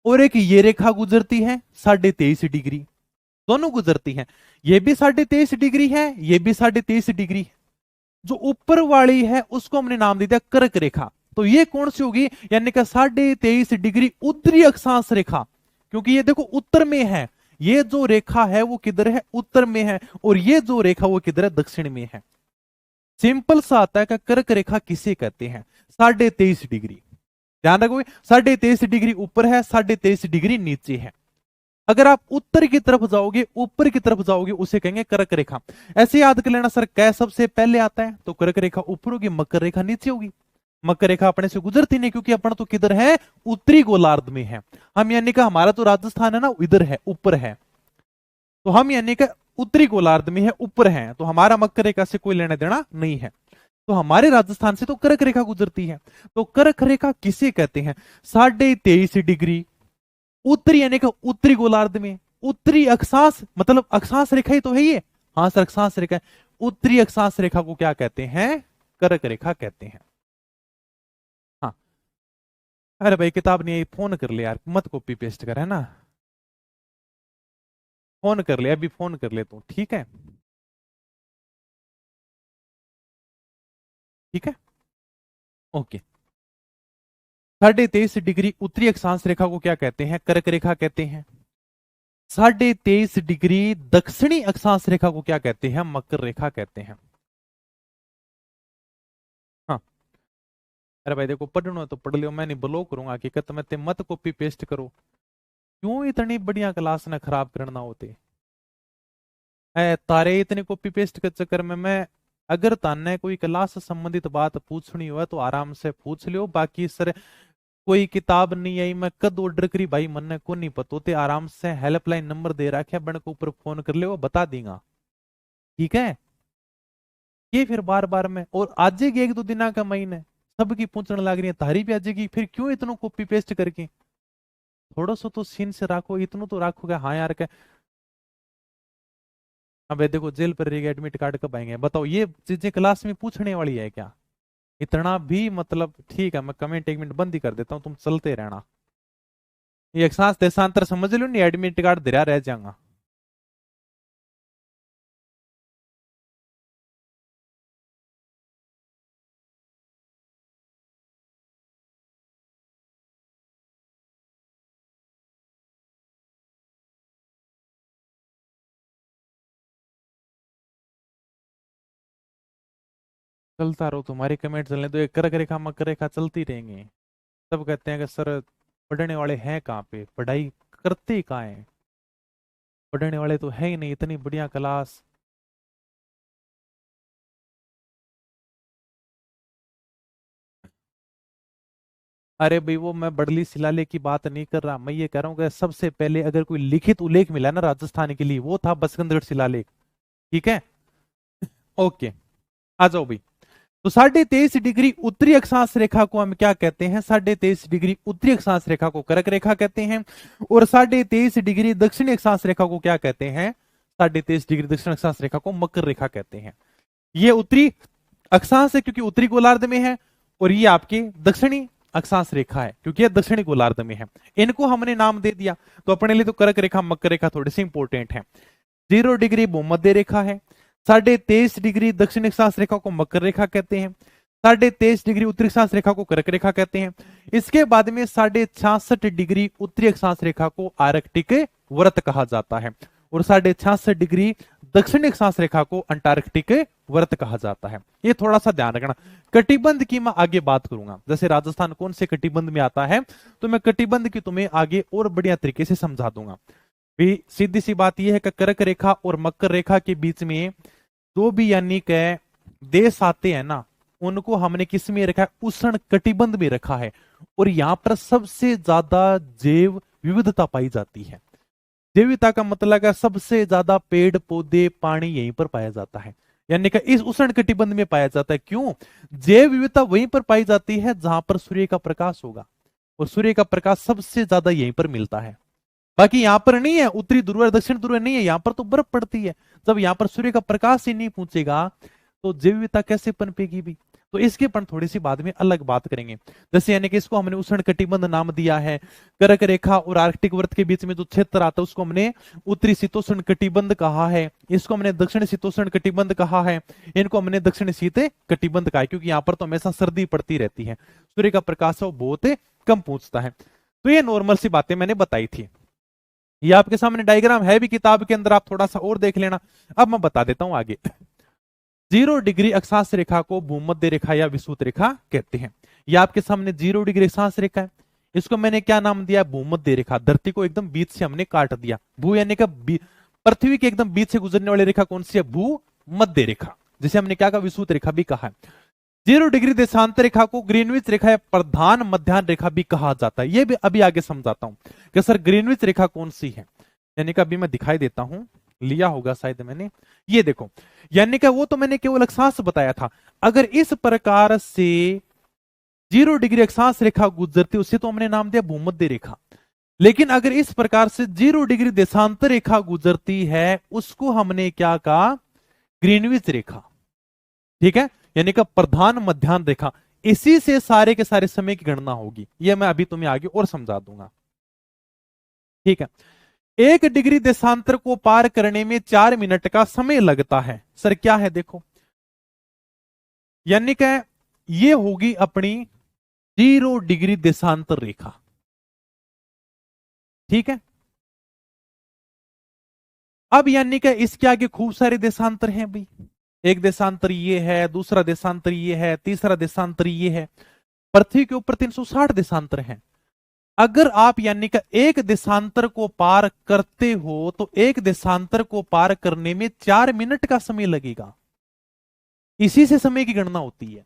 और एक ये रेखा गुजरती है 23.5 डिग्री। दोनों गुजरती हैं। ये भी 23.5 डिग्री है, ये भी 23.5 डिग्री है। जो ऊपर वाली है उसको हमने नाम दे दिया कर्क रेखा। तो ये कौन सी होगी? यानी कि 23.5 डिग्री उत्तरी अक्षांश रेखा, क्योंकि ये देखो उत्तर में है। ये जो रेखा है वो किधर है? उत्तर में है। और ये जो रेखा वो किधर है? दक्षिण में है। सिंपल सा आता है कि कर्क रेखा किसे कहते हैं? 23.5 डिग्री। ध्यान रखो, 23.5 डिग्री ऊपर है, 23.5 डिग्री नीचे है। अगर आप उत्तर की तरफ जाओगे, ऊपर की तरफ जाओगे, उसे कहेंगे कर्क रेखा। ऐसे याद कर लेना सर, कै सबसे पहले आता है? तो कर्क रेखा ऊपर होगी, मकर रेखा नीचे होगी। मकर रेखा अपने से गुजरती नहीं, क्योंकि अपन तो किधर है? उत्तरी गोलार्ध में है। हम यानी कि हमारा तो राजस्थान है ना, इधर है, ऊपर है। तो हम यानी कि उत्तरी गोलार्ध में है, ऊपर है, तो हमारा मकर रेखा से कोई लेना देना नहीं है। तो हमारे राजस्थान से तो कर्क रेखा गुजरती है। तो कर्क रेखा किसे कहते हैं? 23.5 डिग्री उत्तरी यानी कि उत्तरी गोलार्ध में, उत्तरी अक्षांश, मतलब अक्षांश रेखा ही तो है ये। हाँ सर अक्षांश रेखा। उत्तरी अक्षांश रेखा को क्या कहते हैं? कर्क रेखा कहते हैं। हाँ। अरे भाई किताब नहीं आई, फोन कर ले यार, मत कॉपी पेस्ट कर, है ना? फोन कर ले, अभी फोन कर ले तू, ठीक है? ठीक है, ओके। 23.5 डिग्री उत्तरी अक्षांश रेखा को क्या कहते हैं? कर्क रेखा कहते हैं। 23.5 डिग्री दक्षिणी अक्षांश रेखा को क्या कहते हैं? मकर रेखा कहते हैं। हाँ। अरे भाई देखो, पढ़ना है तो पढ़ लियो, मैं नहीं ब्लॉक करूंगा कि मैं ते मत कॉपी पेस्ट करो। क्यों इतनी बढ़िया क्लास ने खराब करना होते है तारे? इतने कॉपी पेस्ट के चक्कर में मैं, अगर ताने कोई क्लास से संबंधित बात पूछनी हो तो आराम से पूछ लियो। बाकी सर कोई किताब नहीं आई, मैं कद ऑर्डर करी भाई मन को नहीं पता होते। आराम से हेल्पलाइन नंबर दे रखे बन के ऊपर फोन कर ले, वो बता देगा। ठीक है? ये फिर बार बार में और आज के 1-2 दिन का महीने सबकी पूछने लग रही है, तारी भी आज की, फिर क्यों इतना कॉपी पेस्ट करके? थोड़ा सा तो सीन से रखो, इतना तो रखोगे। हाँ यार क्या? अब ये देखो जेल पर रहेगा, एडमिट कार्ड कब आएंगे बताओ? ये चीजें क्लास में पूछने वाली है क्या? इतना भी मतलब ठीक है, मैं कमेंट 1 मिनट बंद ही कर देता हूँ, तुम चलते रहना। ये एक सांस देशांतर समझ लो, नहीं एडमिट कार्ड दे रह जाऊंगा। चलता रहो, तुम्हारी कमेंट चलने दो, एक कर्क रेखा मकर रेखा चलती रहेंगे। सब कहते हैं कि सर पढ़ने वाले हैं कहाँ पे, पढ़ाई करते का है, पढ़ने वाले तो है ही नहीं, इतनी बढ़िया क्लास। अरे भाई वो मैं बड़ली शिलालेख की बात नहीं कर रहा, मैं ये कह रहा हूँ कि सबसे पहले अगर कोई लिखित उल्लेख मिला ना राजस्थान के लिए, वो था बसंतगढ़ शिलालेख। ठीक है, ओके, आ जाओ भाई। तो 23.5 डिग्री उत्तरी अक्षांश रेखा को हम क्या कहते हैं? 23.5 डिग्री उत्तरी अक्षांश रेखा को कर्क रेखा कहते हैं। और 23.5 डिग्री दक्षिणी अक्षांश रेखा को क्या कहते हैं? 23.5 डिग्री दक्षिण अक्षांश रेखा को मकर रेखा कहते हैं। ये उत्तरी अक्षांश है क्योंकि उत्तरी गोलार्ध में है, और ये आपकी दक्षिणी अक्षांश रेखा है क्योंकि यह दक्षिणी गोलार्ध में है। इनको हमने नाम दे दिया, तो अपने लिए तो कर्क रेखा मकर रेखा थोड़ी सी इंपॉर्टेंट है। 0 डिग्री भूमध्य रेखा है। 23.5 डिग्री दक्षिण अक्षांश रेखा को मकर रेखा कहते हैं। 23.5 डिग्री उत्तरी अक्षांश रेखा को कर्क रेखा कहते हैं। इसके बाद में 66.5 डिग्री उत्तरी अक्षांश रेखा को आर्कटिक व्रत कहा जाता है, और 66.5 डिग्री दक्षिणी अक्षांश रेखा को अंटार्कटिक व्रत कहा जाता है। ये थोड़ा सा ध्यान रखना। कटिबंध की मैं आगे बात करूंगा, जैसे राजस्थान कौन से कटिबंध में आता है, तो मैं कटिबंध की तुम्हें आगे और बढ़िया तरीके से समझा दूंगा। भी सीधी सी बात यह है कि कर्क रेखा और मकर रेखा के बीच में जो भी यानी कि देश आते हैं ना, उनको हमने किस में रखा है? उष्ण कटिबंध में रखा है। और यहां पर सबसे ज्यादा जैव विविधता पाई जाती है। जैव विविधता का मतलब है सबसे ज्यादा पेड़ पौधे पानी यहीं पर पाया जाता है, यानी कि इस उष्ण कटिबंध में पाया जाता है। क्यों? जैव विविधता वहीं पर पाई जाती है जहां पर सूर्य का प्रकाश होगा, और सूर्य का प्रकाश सबसे ज्यादा यहीं पर मिलता है। बाकी यहां पर नहीं है, उत्तरी ध्रुव और दक्षिण ध्रुव नहीं है, यहां पर तो बर्फ पड़ती है। जब यहां पर सूर्य का प्रकाश ही नहीं पहुंचेगा तो जैव विविधता कैसे पनपेगी भी? तो इसके पर थोड़ी सी बाद में अलग बात करेंगे। जैसे यानी कि इसको हमने उष्ण कटिबंध नाम दिया है। कर्क रेखा और आर्कटिक वृत्त के बीच में जो क्षेत्र आता है उसको हमने उत्तरी शीतोष्ण कटिबंध कहा है। इसको हमने दक्षिण शीतोष्ण कटिबंध कहा है। इनको हमने दक्षिण शीत कटिबंध कहा है, क्योंकि यहाँ पर तो हमेशा सर्दी पड़ती रहती है, सूर्य का प्रकाश वो बहुत कम पहुंचता है। तो ये नॉर्मल सी बातें मैंने बताई थी। ये आपके सामने डायग्राम है भी किताब के अंदर, आप थोड़ा सा और देख लेना। अब मैं बता देता हूं आगे। 0 डिग्री अक्षांश रेखा को भूमध्य रेखा या विषुवत रेखा कहते हैं। ये आपके सामने 0 डिग्री अक्षांश रेखा है, इसको मैंने क्या नाम दिया? भूमध्य रेखा। धरती को एकदम बीच से हमने काट दिया। भू यानी कि पृथ्वी के एकदम बीच से गुजरने वाली रेखा कौन सी है? भू मध्य रेखा, जिसे हमने क्या कहा? विषुवत रेखा भी कहा है। 0 डिग्री देशांतर रेखा को ग्रीनविच रेखा या प्रधान मध्याह्न रेखा भी कहा जाता है। ये भी अभी आगे समझाता हूं कि सर ग्रीनविच रेखा कौन सी है। यानी कि अभी मैं दिखाई देता हूं, लिया होगा शायद मैंने, ये देखो। यानी कि वो तो मैंने केवल अक्षांश बताया था। अगर इस प्रकार से 0 डिग्री अक्षांश रेखा गुजरती, उसे तो हमने नाम दिया भूमध्य रेखा। लेकिन अगर इस प्रकार से 0 डिग्री देशांतर रेखा गुजरती है, उसको हमने क्या कहा? ग्रीनविच रेखा। ठीक है, यानी कि प्रधान मध्याह्न रेखा। इसी से सारे के सारे समय की गणना होगी। यह मैं अभी तुम्हें आगे और समझा दूंगा। ठीक है, 1 डिग्री देशांतर को पार करने में 4 मिनट का समय लगता है। सर क्या है? देखो, यानी कि ये होगी अपनी 0 डिग्री देशांतर रेखा। ठीक है, अब यानी कि इसके आगे खूब सारे देशांतर हैं भाई। एक देशांतर ये है, दूसरा देशांतर ये है, तीसरा देशांतर ये है। पृथ्वी के ऊपर 360 देशांतर हैं। अगर आप यानी कि एक देशांतर को पार करते हो तो एक देशांतर को पार करने में 4 मिनट का समय लगेगा। इसी से समय की गणना होती है।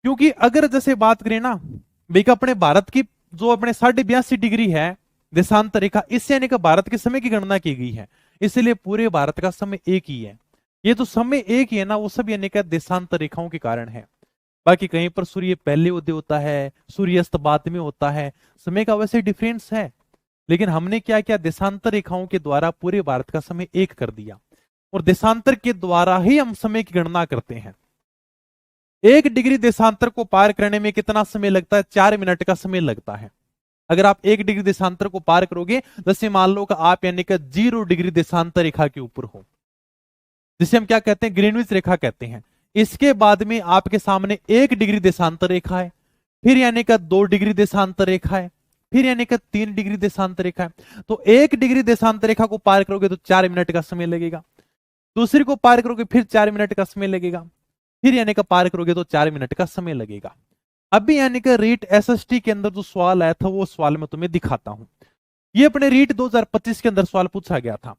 क्योंकि अगर जैसे बात करें ना भाई अपने भारत की जो अपने 82.5 डिग्री है देशांतर रेखा, इससे यानी कि भारत के समय की गणना की गई है। इसलिए पूरे भारत का समय एक ही है। ये तो समय एक ही है ना, वो सब यानी कि देशांतर रेखाओं के कारण है। बाकी कहीं पर सूर्य पहले उदय होता है, सूर्यास्त बाद में होता है, समय का वैसे डिफरेंस है। लेकिन हमने क्या किया? देशांतर रेखाओं के द्वारा पूरे भारत का समय एक कर दिया, और देशांतर के द्वारा ही हम समय की गणना करते हैं। 1 डिग्री देशांतर को पार करने में कितना समय लगता है? 4 मिनट का समय लगता है। अगर आप 1 डिग्री देशांतर को पार करोगे, जैसे मान लो कि आप यानी कि 0 डिग्री देशांतर रेखा के ऊपर हो, जिसे हम क्या कहते हैं? ग्रीनविच रेखा कहते हैं। इसके बाद में आपके सामने 1 डिग्री देशांतर रेखा है, फिर यानी कि 2 डिग्री देशांतर रेखा है, फिर यानी कि 3 डिग्री देशांतर रेखा है। तो 1 डिग्री देशांतर रेखा को पार करोगे तो 4 मिनट का समय लगेगा। दूसरी को पार करोगे फिर 4 मिनट का समय लगेगा, फिर यानी कि पार करोगे तो 4 मिनट का समय लगेगा। अभी यानी कि रीट एसएसटी के अंदर जो सवाल आया था वो सवाल मैं तुम्हें दिखाता हूं। ये अपने रीट 2025 के अंदर सवाल पूछा गया था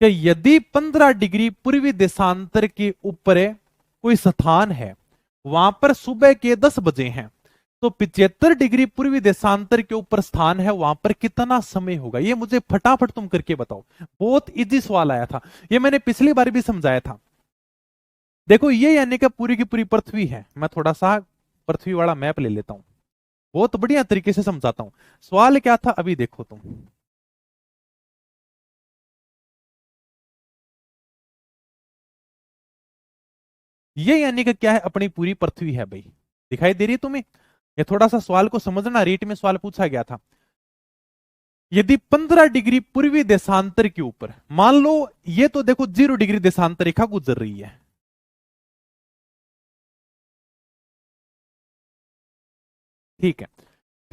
कि यदि 15 डिग्री पूर्वी देशांतर के ऊपर कोई स्थान है, वहां पर सुबह के 10 बजे हैं, तो 75 डिग्री पूर्वी देशांतर के ऊपर स्थान है, वहां पर कितना समय होगा? ये मुझे फटाफट तुम करके बताओ। बहुत इजी सवाल आया था, ये मैंने पिछली बार भी समझाया था। देखो ये यानी कि पूरी की पूरी पृथ्वी है। मैं थोड़ा सा पृथ्वी वाला मैप ले लेता हूं, बहुत बढ़िया तरीके से समझाता हूं। सवाल क्या था अभी देखो तुम। ये यानी कि क्या है? अपनी पूरी पृथ्वी है भाई। दिखाई दे रही है तुम्हें? ये थोड़ा सा सवाल को समझना, रीट में सवाल पूछा गया था। यदि 15 डिग्री पूर्वी देशांतर के ऊपर, मान लो ये तो देखो 0 डिग्री देशांतर रेखा गुजर रही है, ठीक है।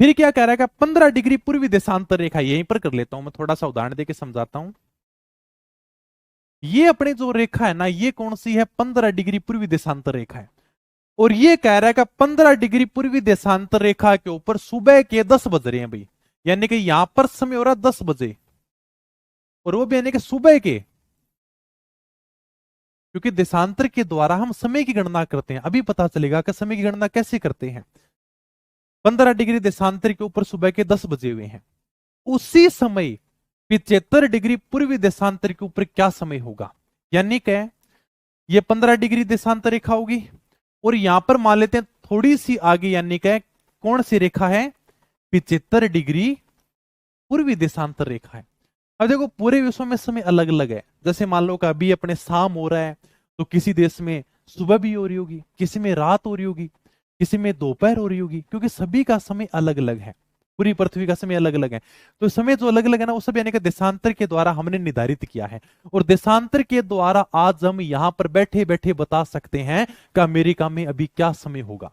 फिर क्या कह रहा है? 15 डिग्री पूर्वी देशांतर रेखा, यहीं पर कर लेता हूं मैं, थोड़ा सा उदाहरण देके समझाता हूं। ये अपनी जो रेखा है ना, ये कौन सी है? 15 डिग्री पूर्वी देशांतर रेखा है। और ये कह रहा है कि 15 डिग्री पूर्वी देशांतर रेखा के ऊपर सुबह के 10 बज रहे हैं भाई, यानी कि यहां पर समय हो रहा है 10 बजे, और वो भी यानी कि सुबह के, क्योंकि देशांतर के द्वारा हम समय की गणना करते हैं। अभी पता चलेगा कि समय की गणना कैसे करते हैं। 15 डिग्री देशांतर के ऊपर सुबह के 10 बजे हुए हैं, उसी समय 75 डिग्री पूर्वी देशांतर के ऊपर क्या समय होगा? यानी कि ये 15 डिग्री देशांतर रेखा होगी, और यहां पर मान लेते हैं थोड़ी सी आगे, यानी कि कौन सी रेखा है? 75 डिग्री पूर्वी देशांतर रेखा है। अब देखो पूरे विश्व में समय अलग अलग है। जैसे मान लो कि अभी अपने शाम हो रहा है, तो किसी देश में सुबह भी हो रही होगी, किसी में रात हो रही होगी, किसी में दोपहर हो रही होगी, क्योंकि सभी का समय अलग अलग है। पूरी पृथ्वी का समय अलग अलग है। तो समय जो अलग अलग है ना, वो सब यानी कि देशांतर के द्वारा हमने निर्धारित किया है। और देशांतर के द्वारा आज हम यहां पर बैठे बैठे बता सकते हैं कि अमेरिका में अभी क्या समय होगा,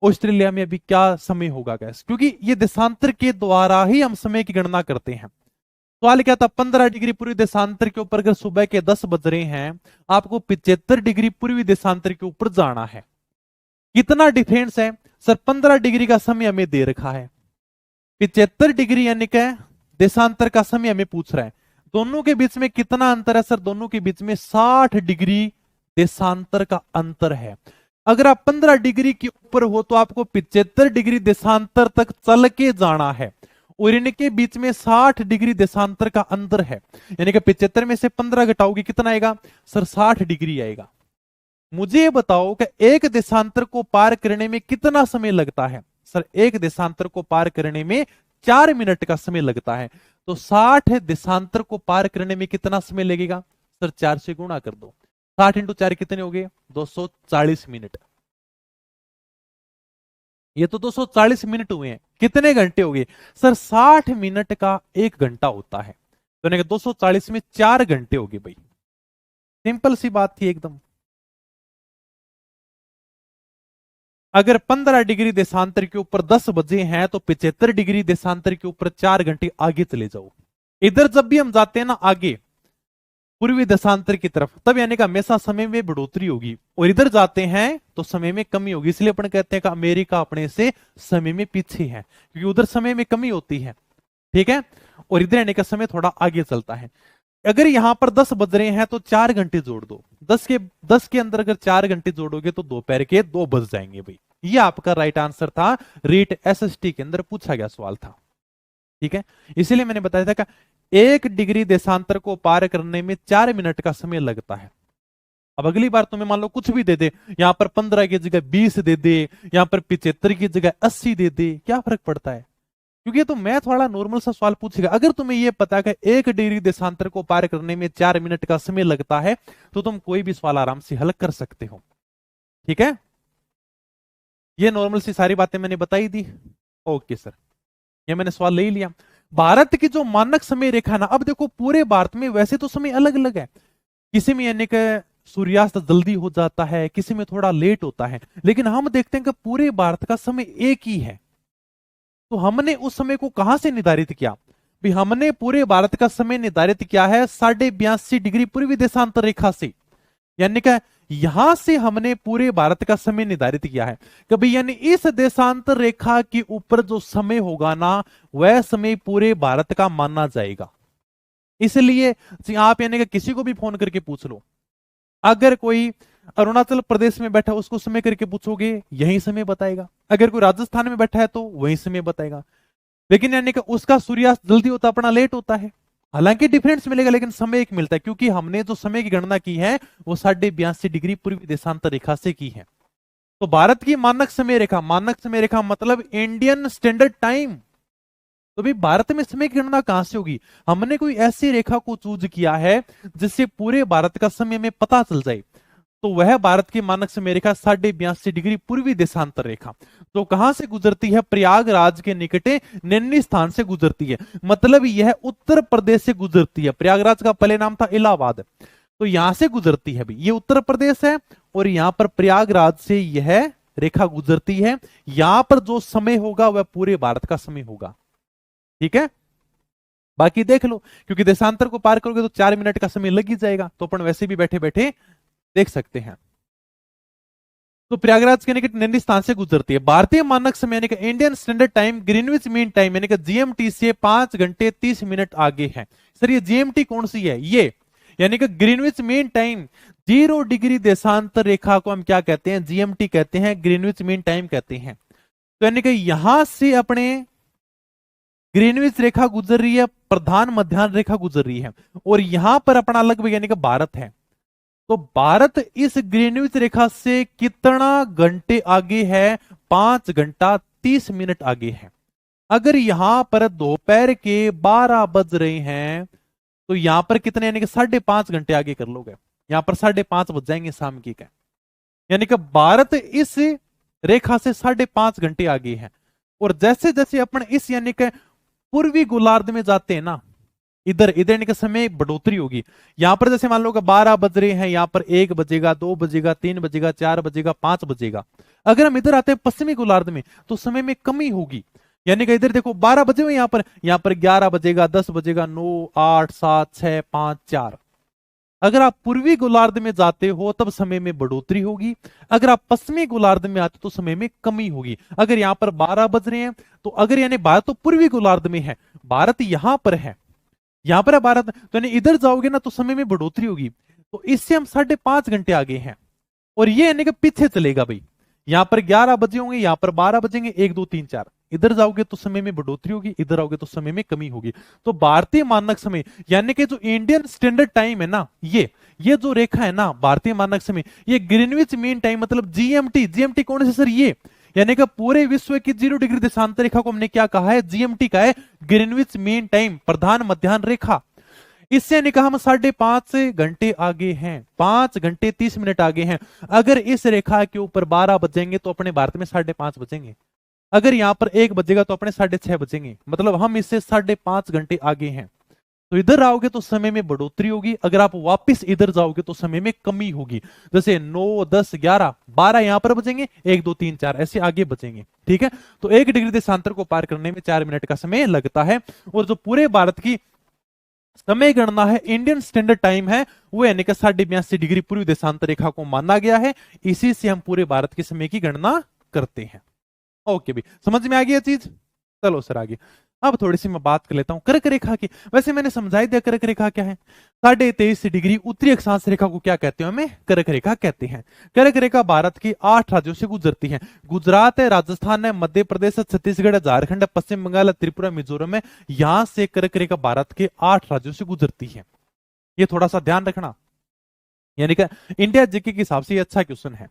ऑस्ट्रेलिया में अभी क्या समय होगा गैस, क्योंकि ये देशांतर के द्वारा ही हम समय की गणना करते हैं। सवाल क्या था? 15 डिग्री पूर्वी देशांतर के ऊपर अगर सुबह के 10 बज रहे हैं, आपको 75 डिग्री पूर्वी देशांतर के ऊपर जाना है। कितना डिफरेंस है सर? 15 डिग्री का समय हमें दे रखा है, 75 डिग्री यानी कि देशांतर का समय हमें पूछ रहा है। दोनों के बीच में कितना अंतर है सर? दोनों के बीच में 60 डिग्री देशांतर का अंतर है। अगर आप 15 डिग्री के ऊपर हो तो आपको 75 डिग्री देशांतर तक चल के जाना है, और इनके बीच में 60 डिग्री देशांतर का अंतर है। यानी कि 75 में से 15 घटाओगे कितना आएगा सर? 60 डिग्री आएगा। मुझे ये बताओ कि एक देशांतर को पार करने में कितना समय लगता है? सर एक देशांतर को पार करने में 4 मिनट का समय लगता है। तो 60 देशांतर को पार करने में कितना समय लगेगा सर? 4 से गुणा कर दो। 60 इंटू 4 कितने हो गए? 240 मिनट। ये तो 240 मिनट हुए हैं, कितने घंटे हो गए सर? 60 मिनट का 1 घंटा होता है, तो 240 में 4 घंटे हो गए भाई। सिंपल सी बात थी एकदम। अगर 15 डिग्री देशांतर के ऊपर 10 बजे हैं, तो 75 डिग्री देशांतर के ऊपर 4 घंटे आगे चले जाओ। इधर जब भी हम जाते हैं ना आगे पूर्वी देशांतर की तरफ, तब यानी कि हमेशा समय में बढ़ोतरी होगी, और इधर जाते हैं तो समय में कमी होगी। इसलिए अपन कहते हैं कि अमेरिका अपने से समय में पीछे है, क्योंकि उधर समय में कमी होती है, ठीक है, और इधर यानी कि समय थोड़ा आगे चलता है। अगर यहां पर 10 बज रहे हैं तो 4 घंटे जोड़ दो। 10 के अंदर अगर 4 घंटे जोड़ोगे तो दोपहर के 2 बज जाएंगे भाई। ये आपका राइट आंसर था, रीट एसएसटी के अंदर पूछा गया सवाल था, ठीक है। इसीलिए मैंने बताया था कि 1 डिग्री देशांतर को पार करने में 4 मिनट का समय लगता है। अब अगली बार तुम्हें मान लो कुछ भी दे दे, यहां पर 15 की जगह 20 दे दे, यहां पर 75 की जगह 80 दे दे, क्या फर्क पड़ता है? क्योंकि ये तो मैथ वाला नॉर्मल सा सवाल पूछेगा। अगर तुम्हें यह पता है कि 1 डिग्री देशांतर को पार करने में 4 मिनट का समय लगता है, तो तुम कोई भी सवाल आराम से हल कर सकते हो, ठीक है। ये नॉर्मल सी सारी बातें मैंने बताई दी। ओके सर, ये मैंने सवाल ले लिया। भारत की जो मानक समय रेखा ना, अब देखो पूरे भारत में वैसे तो समय अलग अलग है, किसी में यानी कि सूर्यास्त जल्दी हो जाता है, किसी में थोड़ा लेट होता है, लेकिन हम देखते हैं कि पूरे भारत का समय एक ही है। तो हमने उस समय को कहां से निर्धारित किया? भी हमने पूरे भारत का समय निर्धारित किया है 82.5 डिग्री पूर्वी देशांतर रेखा से। यानी कि यहां से हमने पूरे भारत का समय निर्धारित किया है कभी, यानी इस देशांतर रेखा के ऊपर जो समय होगा ना, वह समय पूरे भारत का माना जाएगा। इसलिए आप यानी कि किसी को भी फोन करके पूछ लो, अगर कोई अरुणाचल प्रदेश में बैठा उसको समय करके पूछोगे यही समय बताएगा, अगर कोई राजस्थान में बैठा है तो वही समय बताएगा। लेकिन यानी कि उसका सूर्यास्त जल्दी होता, अपना लेट होता है। हालांकि डिफरेंस मिलेगा लेकिन समय एक मिलता है, क्योंकि हमने जो समय की गणना की है वो 82.5 डिग्री पूर्वी देशांतर रेखा से की है। तो भारत की मानक समय रेखा मतलब इंडियन स्टैंडर्ड टाइम। तो भाई भारत में समय की गणना कहां से होगी? हमने कोई ऐसी रेखा को चूज किया है जिससे पूरे भारत का समय में पता चल जाए। तो वह भारत की मानक समय रेखा 82.5 डिग्री पूर्वी देशांतर रेखा तो कहां से गुजरती है? प्रयागराज के निकटे नैनी स्थान से गुजरती है। मतलब यह उत्तर प्रदेश से गुजरती है। प्रयागराज का पहले नाम था इलाहाबाद, तो यहां से गुजरती है। ये उत्तर प्रदेश है और यहां पर प्रयागराज से यह रेखा गुजरती है। यहां पर जो समय होगा वह पूरे भारत का समय होगा। ठीक है, बाकी देख लो, क्योंकि देशांतर को पार करोगे तो 4 मिनट का समय लग ही जाएगा, तो अपन वैसे भी बैठे बैठे देख सकते हैं। तो प्रयागराज के निकट नैनी स्थान से गुजरती है। भारतीय मानक समय यानी कि Indian standard time Greenwich mean time यानी कि जीएमटी से 5 घंटे 30 मिनट आगे है। सर ये जीएमटी कौन सी है? ये यानी कि ग्रीनविच मीन टाइम 0 डिग्री देशांतर रेखा को हम क्या कहते हैं? जीएमटी कहते हैं, ग्रीनविच मीन टाइम कहते हैं। तो यानी कि यहां से अपने ग्रीनविच रेखा गुजर रही है, प्रधान मध्याह्न रेखा गुजर रही है, और यहां पर अपना लगभग यानी कि भारत है। तो भारत इस ग्रीनविच रेखा से कितना घंटे आगे है? 5 घंटा 30 मिनट आगे है। अगर यहां पर दोपहर के 12 बज रहे हैं तो यहां पर कितने यानी कि 5.5 घंटे आगे कर लोगे, यहां पर 5:30 बज जाएंगे शाम की का। यानी कि भारत इस रेखा से 5.5 घंटे आगे है। और जैसे जैसे अपन इस यानी कि पूर्वी गोलार्ध में जाते हैं ना, इधर इधर के समय बढ़ोतरी होगी। यहां पर जैसे मान लो 12 बज रहे हैं, यहां पर 1 बजेगा, 2 बजेगा, 3 बजेगा, 4 बजेगा, 5 बजेगा। अगर हम इधर आते हैं पश्चिमी गोलार्ध में तो समय में कमी होगी। यानी कि इधर देखो 12 बजे हुए, यहां पर 11 बजेगा, 10 बजेगा, 9, 8, 7, 6, 5, 4। अगर आप पूर्वी गोलार्ध में जाते हो तब समय में बढ़ोतरी होगी, अगर आप पश्चिमी गोलार्ध में आते तो समय में कमी होगी। अगर यहां पर 12 बज रहे हैं तो अगर यानी भारत तो पूर्वी गोलार्ध में है, भारत यहां पर है, यहां पर है भारत, तो यानी इधर जाओगे ना तो समय में बढ़ोतरी होगी। तो इससे हम 5.5 घंटे आगे हैं। और ये यानी कि पीछे चलेगा भाई, यहां पर 11 बजे होंगे, यहां पर 12 बजेंगे, 1, 2, 3, 4। इधर जाओगे तो समय में बढ़ोतरी होगी, इधर आओगे तो समय में कमी होगी। तो भारतीय मानक समय यानी कि जो इंडियन स्टैंडर्ड टाइम है ना, ये जो रेखा है ना भारतीय मानक समय, ये ग्रीनविच मीन टाइम मतलब जीएमटी। जीएमटी कौन से सर? ये यानी कि पूरे विश्व की 0 डिग्री देशांतर रेखा को हमने क्या कहा है? जीएमटी का है, ग्रीनविच मीन टाइम, प्रधान मध्याह्न रेखा। इससे यानी कि हम 5.5 घंटे आगे हैं, 5 घंटे 30 मिनट आगे हैं। अगर इस रेखा के ऊपर 12 बजेंगे तो अपने भारत में 5:30 बजेंगे, अगर यहां पर 1 बजेगा तो अपने 6:30 बजेंगे, मतलब हम इससे 5.5 घंटे आगे हैं। तो इधर आओगे तो समय में बढ़ोतरी होगी, अगर आप वापस इधर जाओगे तो समय में कमी होगी। जैसे 9, 10, 11, 12 यहां पर बजेंगे, 1, 2, 3, 4 ऐसे आगे बचेंगे। ठीक है, तो 1 डिग्री देशांतर को पार करने में 4 मिनट का समय लगता है। और जो पूरे भारत की समय गणना है, इंडियन स्टैंडर्ड टाइम है, वो यानी कि 82.5 डिग्री पूर्वी देशांतर रेखा को माना गया है। इसी से हम पूरे भारत के समय की गणना करते हैं। ओके भी, समझ में आ गई चीज? चलो सर आगे। अब थोड़ी सी मैं बात कर लेता हूं कर्क रेखा की। वैसे मैंने समझाई दिया कर्क रेखा क्या है। 23.5 डिग्री उत्तरी अक्षांश रेखा को क्या कहते हैं? हमें कर्क रेखा कहते हैं। कर्क रेखा भारत के 8 राज्यों से गुजरती है। गुजरात है, राजस्थान है, मध्य प्रदेश है, छत्तीसगढ़ है, झारखंड है, पश्चिम बंगाल है, त्रिपुरा, मिजोरम है। यहां से कर्क रेखा भारत के 8 राज्यों से गुजरती है। ये थोड़ा सा ध्यान रखना, यानी कि इंडिया जीके के हिसाब से ये अच्छा क्वेश्चन है।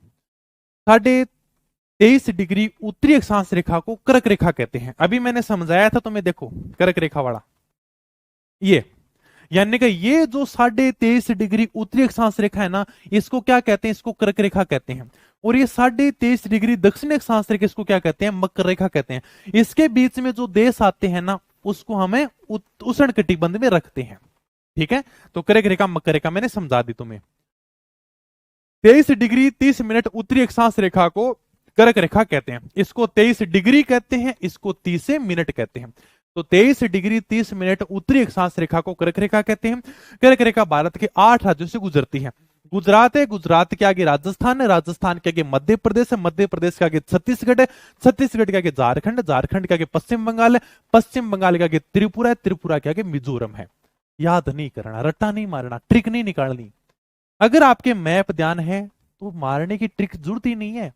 23 डिग्री उत्तरी अक्षांश रेखा को कर्क रेखा कहते हैं। अभी मैंने समझाया था तुम्हें, देखो कर्क रेखा वाला ये, यानी कि ये जो 23.5 डिग्री उत्तरी अक्षांश रेखा है ना, इसको क्या कहते हैं? इसको कर्क रेखा कहते हैं। और ये 23.5 डिग्री दक्षिणी अक्षांश रेखा, इसको क्या कहते हैं? मकर रेखा कहते हैं। इसके बीच में जो देश आते हैं ना, उसको हमें उष्ण कटिबंध में रखते हैं। ठीक है, तो कर्क रेखा मकर रेखा मैंने समझा दी तुम्हें। 23 डिग्री 30 मिनट उत्तरी अक्षांश रेखा को कर्क रेखा कहते हैं। इसको 23 डिग्री कहते हैं, इसको 30 मिनट कहते हैं। तो 23 डिग्री 30 मिनट उत्तरी अक्षांश रेखा को कर्क रेखा कहते हैं। कर्क रेखा भारत के 8 राज्यों से गुजरती है। गुजरात है, गुजरात के आगे राजस्थान है, राजस्थान के आगे मध्य प्रदेश है, मध्य प्रदेश के आगे छत्तीसगढ़ है, छत्तीसगढ़ के आगे झारखंड, झारखंड के आगे पश्चिम बंगाल है, पश्चिम बंगाल के आगे त्रिपुरा है, त्रिपुरा के आगे मिजोरम है। याद नहीं करना, रट्टा नहीं मारना, ट्रिक नहीं निकालनी। अगर आपके मैप ध्यान है तो मारने की ट्रिक जरूरत ही नहीं है।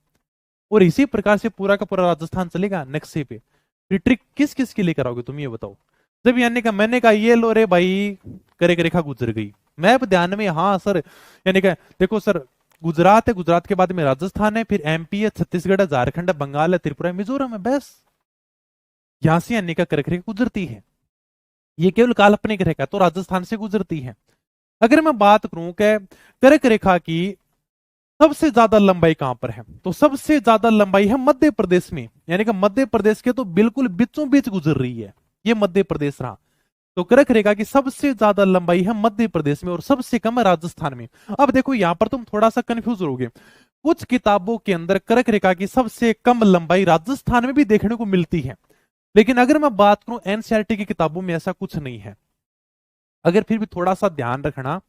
और इसी प्रकार से पूरा का पूरा राजस्थान चलेगा नक्शे पे। फिर ट्रिक किस किस के लिए कराओगे तुम ये बताओ। जब यानी का मैंने कहा ये लो रे भाई, करे रेखा गुजर गई, मैप ध्यान में, हाँ सर, यानी कि देखो सर, गुजरात है, गुजरात के बाद में राजस्थान है, फिर एमपी है, छत्तीसगढ़ है, झारखंड है, बंगाल है, त्रिपुरा है, मिजोरम है, बस यहां से यानी का कर्क रेखा गुजरती है। ये केवल काल्पनिक रेखा तो राजस्थान से गुजरती है। अगर मैं बात करूं कि कर्क रेखा की सबसे ज्यादा लंबाई कहां पर है, तो सबसे ज्यादा लंबाई है मध्य प्रदेश में, यानी कि मध्य प्रदेश के तो बिल्कुल बीचों बीच गुजर रही है, ये मध्य प्रदेश रहा। तो कर्क रेखा की सबसे ज्यादा लंबाई है मध्य प्रदेश में और सबसे कम है राजस्थान में। अब देखो यहां पर तुम थोड़ा सा कंफ्यूज रहोगे, कुछ किताबों के अंदर कर्क रेखा की सबसे कम लंबाई राजस्थान में भी देखने को मिलती है, लेकिन अगर मैं बात करूं एनसीईआरटी की किताबों में ऐसा कुछ नहीं है। अगर फिर भी थोड़ा सा ध्यान रखना,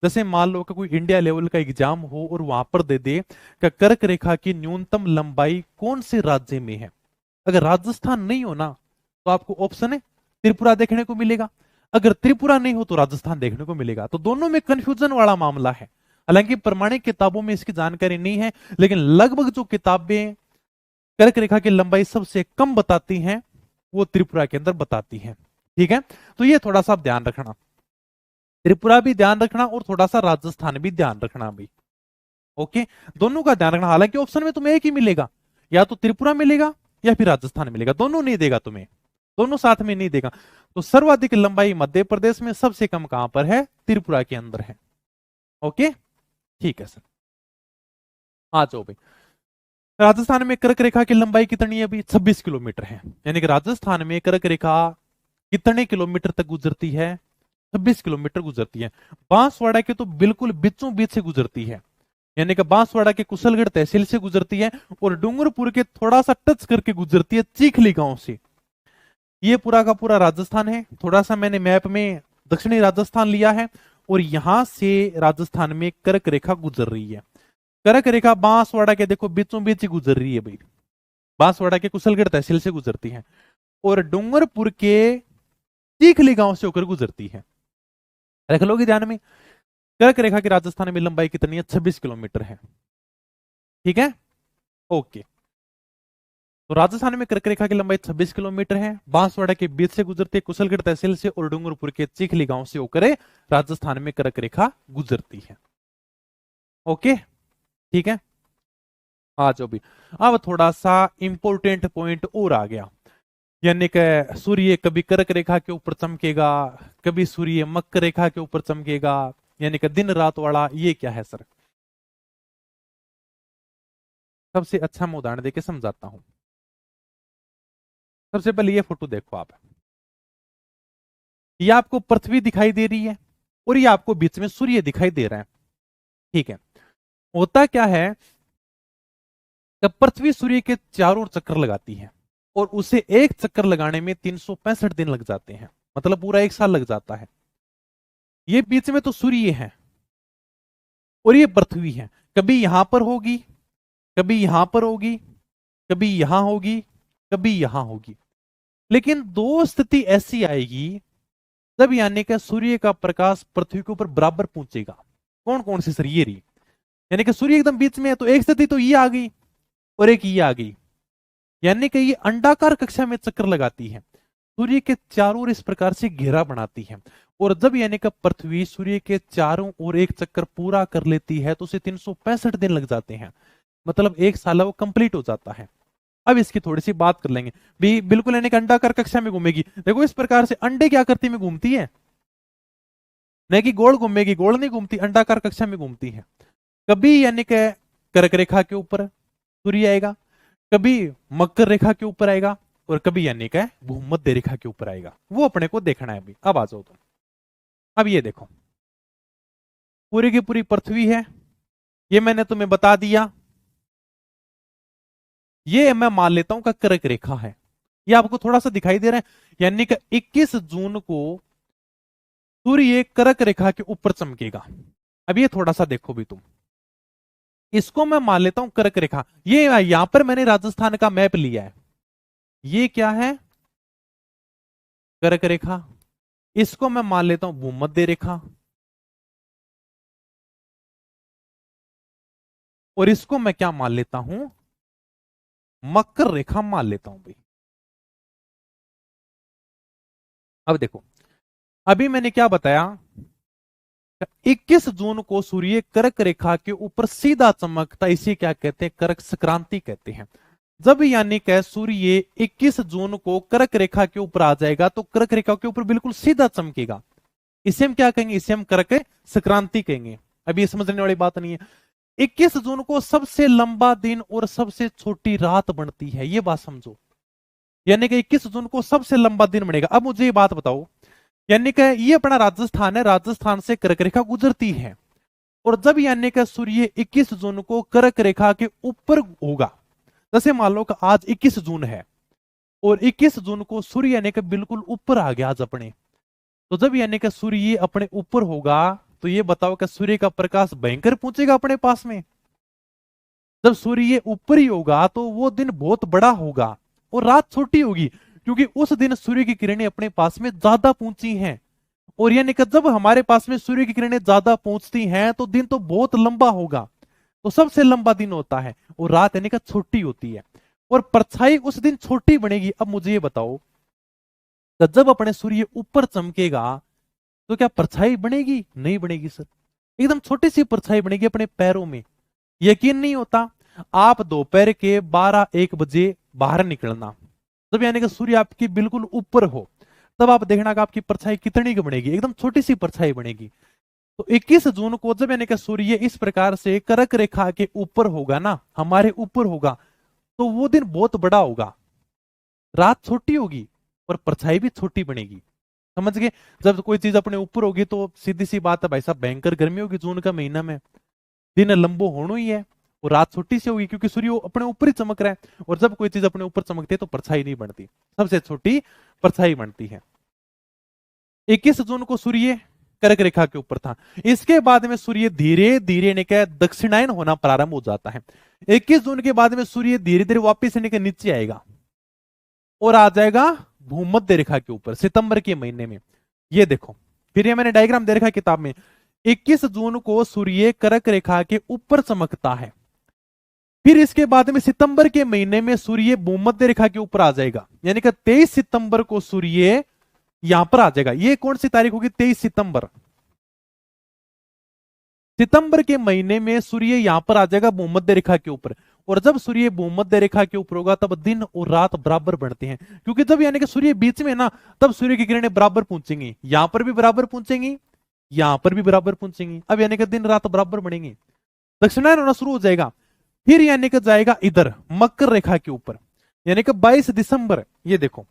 जैसे मान लो कि कोई इंडिया लेवल का एग्जाम हो और वहां पर दे दे कि कर्क रेखा की न्यूनतम लंबाई कौन से राज्य में है, अगर राजस्थान नहीं हो ना तो आपको ऑप्शन है त्रिपुरा देखने को मिलेगा, अगर त्रिपुरा नहीं हो तो राजस्थान देखने को मिलेगा। तो दोनों में कंफ्यूजन वाला मामला है। हालांकि प्रमाणिक किताबों में इसकी जानकारी नहीं है, लेकिन लगभग जो किताबें कर्क रेखा की लंबाई सबसे कम बताती हैं वो त्रिपुरा के अंदर बताती हैं। ठीक है, तो ये थोड़ा सा ध्यान रखना, त्रिपुरा भी ध्यान रखना और थोड़ा सा राजस्थान भी ध्यान रखना भाई। ओके, दोनों का ध्यान रखना। हालांकि ऑप्शन में तुम्हें एक ही मिलेगा, या तो त्रिपुरा मिलेगा या फिर राजस्थान मिलेगा, दोनों नहीं देगा तुम्हें, दोनों साथ में नहीं देगा। तो सर्वाधिक लंबाई मध्य प्रदेश में, सबसे कम कहां पर है, त्रिपुरा के अंदर है। ओके, ठीक है सर, आ जाओ भाई। राजस्थान में कर्क रेखा की लंबाई कितनी है अभी, 26 किलोमीटर है। यानी कि राजस्थान में कर्क रेखा कितने किलोमीटर तक गुजरती है, 26 किलोमीटर गुजरती है। बांसवाड़ा के तो बिल्कुल बीचों बीच से गुजरती है, यानी कि बांसवाड़ा के कुशलगढ़ तहसील से गुजरती है और डूंगरपुर के थोड़ा सा टच करके गुजरती है चीखली गांव से। ये पूरा का पूरा राजस्थान है। थोड़ा सा मैंने मैप में दक्षिणी राजस्थान लिया है और यहां से राजस्थान में कर्क रेखा गुजर रही है। कर्क रेखा बांसवाड़ा के देखो बीचों बीच ही गुजर रही है भाई, बांसवाड़ा के कुशलगढ़ तहसील से गुजरती है और डूंगरपुर के चीखली गांव से होकर गुजरती है। रख लोगे ध्यान में, कर्क रेखा की राजस्थान में लंबाई कितनी है, 26 किलोमीटर है। ठीक है, ओके। तो राजस्थान में कर्क रेखा की लंबाई 26 किलोमीटर है, बांसवाड़ा के बीच से गुजरती है, कुशलगढ़ तहसील से और डूंगरपुर के चिखली गांव से होकर राजस्थान में कर्क रेखा गुजरती है। ओके, ठीक है, आ जाओ भी। अब थोड़ा सा इंपॉर्टेंट पॉइंट और आ गया, यानी कि सूर्य कभी कर्क रेखा के ऊपर चमकेगा, कभी सूर्य मकर रेखा के ऊपर चमकेगा, यानी कि दिन रात वाला, ये क्या है सर। सबसे अच्छा मैं उदाहरण देके समझाता हूं। सबसे पहले ये फोटो देखो आप, ये आपको पृथ्वी दिखाई दे रही है और ये आपको बीच में सूर्य दिखाई दे रहा है। ठीक है, होता क्या है कि पृथ्वी सूर्य के चारों ओर चक्कर लगाती है और उसे एक चक्कर लगाने में 365 दिन लग जाते हैं, मतलब पूरा एक साल लग जाता है। ये बीच में तो सूर्य है और ये पृथ्वी है, कभी यहां पर होगी, कभी यहां पर होगी, कभी यहां होगी, कभी यहां होगी। लेकिन दो स्थिति ऐसी आएगी जब यानी कि सूर्य का प्रकाश पृथ्वी के ऊपर बराबर पहुंचेगा। कौन कौन सी सर, ये रही, यानी कि सूर्य एकदम बीच में है तो एक स्थिति तो ये आ गई और एक ये आ गई, यानी कि ये अंडाकार कक्षा में चक्कर लगाती है, सूर्य के चारों ओर इस प्रकार से घेरा बनाती है। और जब यानी कि पृथ्वी सूर्य के चारों ओर एक चक्कर पूरा कर लेती है तो उसे 365 दिन लग जाते हैं, मतलब एक साल वो कंप्लीट हो जाता है। अब इसकी थोड़ी सी बात कर लेंगे भी, बिल्कुल यानी कि अंडाकार कक्षा में घूमेगी। देखो इस प्रकार से अंडे क्या करती में घूमती है, नहीं कि गोल घूमेगी, गोल नहीं घूमती, अंडाकार कक्षा में घूमती है। कभी यानी कि कर्क रेखा के ऊपर सूर्य आएगा, कभी मकर रेखा के ऊपर आएगा और कभी यानी कि भूमध्य रेखा के ऊपर आएगा, वो अपने को देखना है अभी। अब आ जाओ तुम, अब ये देखो पूरी की पूरी पृथ्वी है, ये मैंने तुम्हें बता दिया, ये मैं मान लेता हूं का कर्क रेखा है, ये आपको थोड़ा सा दिखाई दे रहा है, यानी कि 21 जून को सूर्य कर्क रेखा के ऊपर चमकेगा। अब ये थोड़ा सा देखो भी तुम, इसको मैं मान लेता हूं कर्क रेखा। ये यहां पर मैंने राजस्थान का मैप लिया है, ये क्या है, कर्क रेखा। इसको मैं मान लेता हूं भूमध्य रेखा, और इसको मैं क्या मान लेता हूं, मकर रेखा मान लेता हूं भाई। अब देखो, अभी मैंने क्या बताया, 21 जून को सूर्य कर्क रेखा के ऊपर सीधा चमकता, इसे क्या कहते हैं, कर्क संक्रांति कहते हैं। जब यानी कि सूर्य 21 जून को कर्क रेखा के ऊपर आ जाएगा तो कर्क रेखा के ऊपर बिल्कुल सीधा चमकेगा, इसे हम क्या कहेंगे, इसे हम कर्क संक्रांति कहेंगे। अभी ये समझने वाली बात नहीं है। 21 जून को सबसे लंबा दिन और सबसे छोटी रात बनती है, ये बात समझो। यानी कि 21 जून को सबसे लंबा दिन बनेगा। अब मुझे ये बात बताओ, यानी कि ये अपना राजस्थान है, राजस्थान से कर्क रेखा गुजरती है, और जब यानी कि सूर्य 21 जून को कर्क रेखा के ऊपर होगा, जैसे मान लो कि आज 21 जून है और 21 जून को सूर्य यानी कि बिल्कुल ऊपर आ गया आज अपने, तो जब यानी कि सूर्य अपने ऊपर होगा तो ये बताओ कि सूर्य का प्रकाश भयंकर पहुंचेगा अपने पास में। जब सूर्य ऊपर ही होगा तो वो दिन बहुत बड़ा होगा और रात छोटी होगी, क्योंकि उस दिन सूर्य की किरणें अपने पास में ज्यादा पहुंची हैं। और यानी कि जब हमारे पास में सूर्य की किरणें ज्यादा पहुंचती हैं तो दिन तो बहुत लंबा होगा, तो सबसे लंबा दिन होता है, और रात यानी कि छोटी होती है, और परछाई उस दिन छोटी बनेगी। अब मुझे ये बताओ, तो जब अपने सूर्य ऊपर चमकेगा तो क्या परछाई बनेगी, नहीं बनेगी सर, एकदम छोटी सी परछाई बनेगी अपने पैरों में। यकीन नहीं होता, आप दोपहर के 12-1 बजे बाहर निकलना, जब यानी कि सूर्य आपकी बिल्कुल ऊपर हो, तब आप देखना कि आपकी परछाई कितनी की बनेगी, एकदम छोटी सी परछाई बनेगी। तो 21 जून को जब यानी कि सूर्य इस प्रकार से कर्क रेखा के ऊपर होगा ना, हमारे ऊपर होगा, तो वो दिन बहुत बड़ा होगा, रात छोटी होगी और परछाई भी छोटी बनेगी। समझ गए? जब कोई चीज अपने ऊपर होगी तो सीधी सी बात है भाई साहब, भयंकर गर्मी होगी जून का महीना में, दिन लंबो होना ही है, और रात छोटी सी होगी क्योंकि सूर्य अपने ऊपर ही चमक रहा है। और जब कोई चीज अपने ऊपर चमकती है तो परछाई नहीं बनती, सबसे छोटी परछाई बनती है। 21 जून को सूर्य कर्क रेखा के ऊपर था, इसके बाद में सूर्य धीरे धीरे दक्षिणायन होना प्रारंभ हो जाता है। 21 जून के बाद में सूर्य धीरे धीरे वापिस नीचे आएगा और आ जाएगा भूमध्य रेखा के ऊपर सितंबर के महीने में। ये देखो, फिर ये मैंने डायग्राम दे रखा है किताब में। 21 जून को सूर्य कर्क रेखा के ऊपर चमकता है, फिर इसके बाद में सितंबर के महीने में सूर्य भूमध्य रेखा के ऊपर आ जाएगा, यानी कि 23 सितंबर को सूर्य यहां पर आ जाएगा। ये कौन सी तारीख होगी, 23 सितंबर। सितंबर के महीने में सूर्य यहां पर आ जाएगा भूमध्य रेखा के ऊपर, और जब सूर्य भूमध्य रेखा के ऊपर होगा तब दिन और रात बराबर बढ़ते हैं, क्योंकि जब यानी कि सूर्य बीच में ना, तब सूर्य की किरणें बराबर पहुंचेंगी, यहां पर भी बराबर पहुंचेंगी, यहां पर भी बराबर पहुंचेंगी। अब यानी कि दिन रात बराबर बढ़ेंगे, दक्षिणायन होना शुरू हो जाएगा। फिर यानी कि जाएगा इधर मकर रेखा के ऊपर, यानी कि 22 दिसंबर, ये देखो,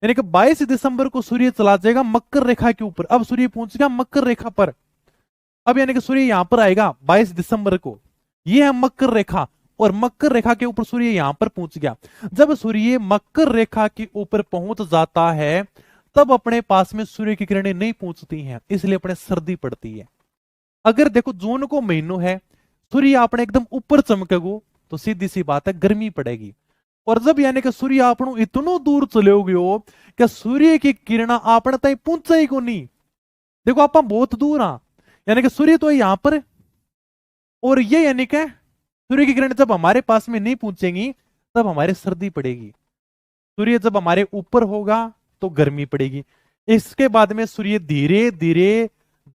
यानी कि 22 दिसंबर को सूर्य चला जाएगा मकर रेखा के ऊपर। अब सूर्य पहुंच गया मकर रेखा पर, अब यानी कि सूर्य यहां पर आएगा 22 दिसंबर को, ये है मकर रेखा, और मकर रेखा के ऊपर सूर्य यहां पर पहुंच गया। जब सूर्य मकर रेखा के ऊपर पहुंच जाता है तब अपने पास में सूर्य की किरणें नहीं पहुंचती हैं, इसलिए अपने सर्दी पड़ती है। अगर देखो जून को महीनों है, सूर्य आपने एकदम ऊपर चमकेगो तो सीधी सी बात है गर्मी पड़ेगी। और जब यानी कि सूर्य आपनो इतनो दूर चले हो कि सूर्य की किरणा आपने तक पहुंचा ही को नहीं, देखो आप बहुत दूर हाँ, यानी कि सूर्य तो यहां पर, और ये यानी कि सूर्य की किरण जब हमारे पास में नहीं पहुंचेंगी तब हमारे सर्दी पड़ेगी। सूर्य जब हमारे ऊपर होगा तो गर्मी पड़ेगी। इसके बाद में सूर्य धीरे धीरे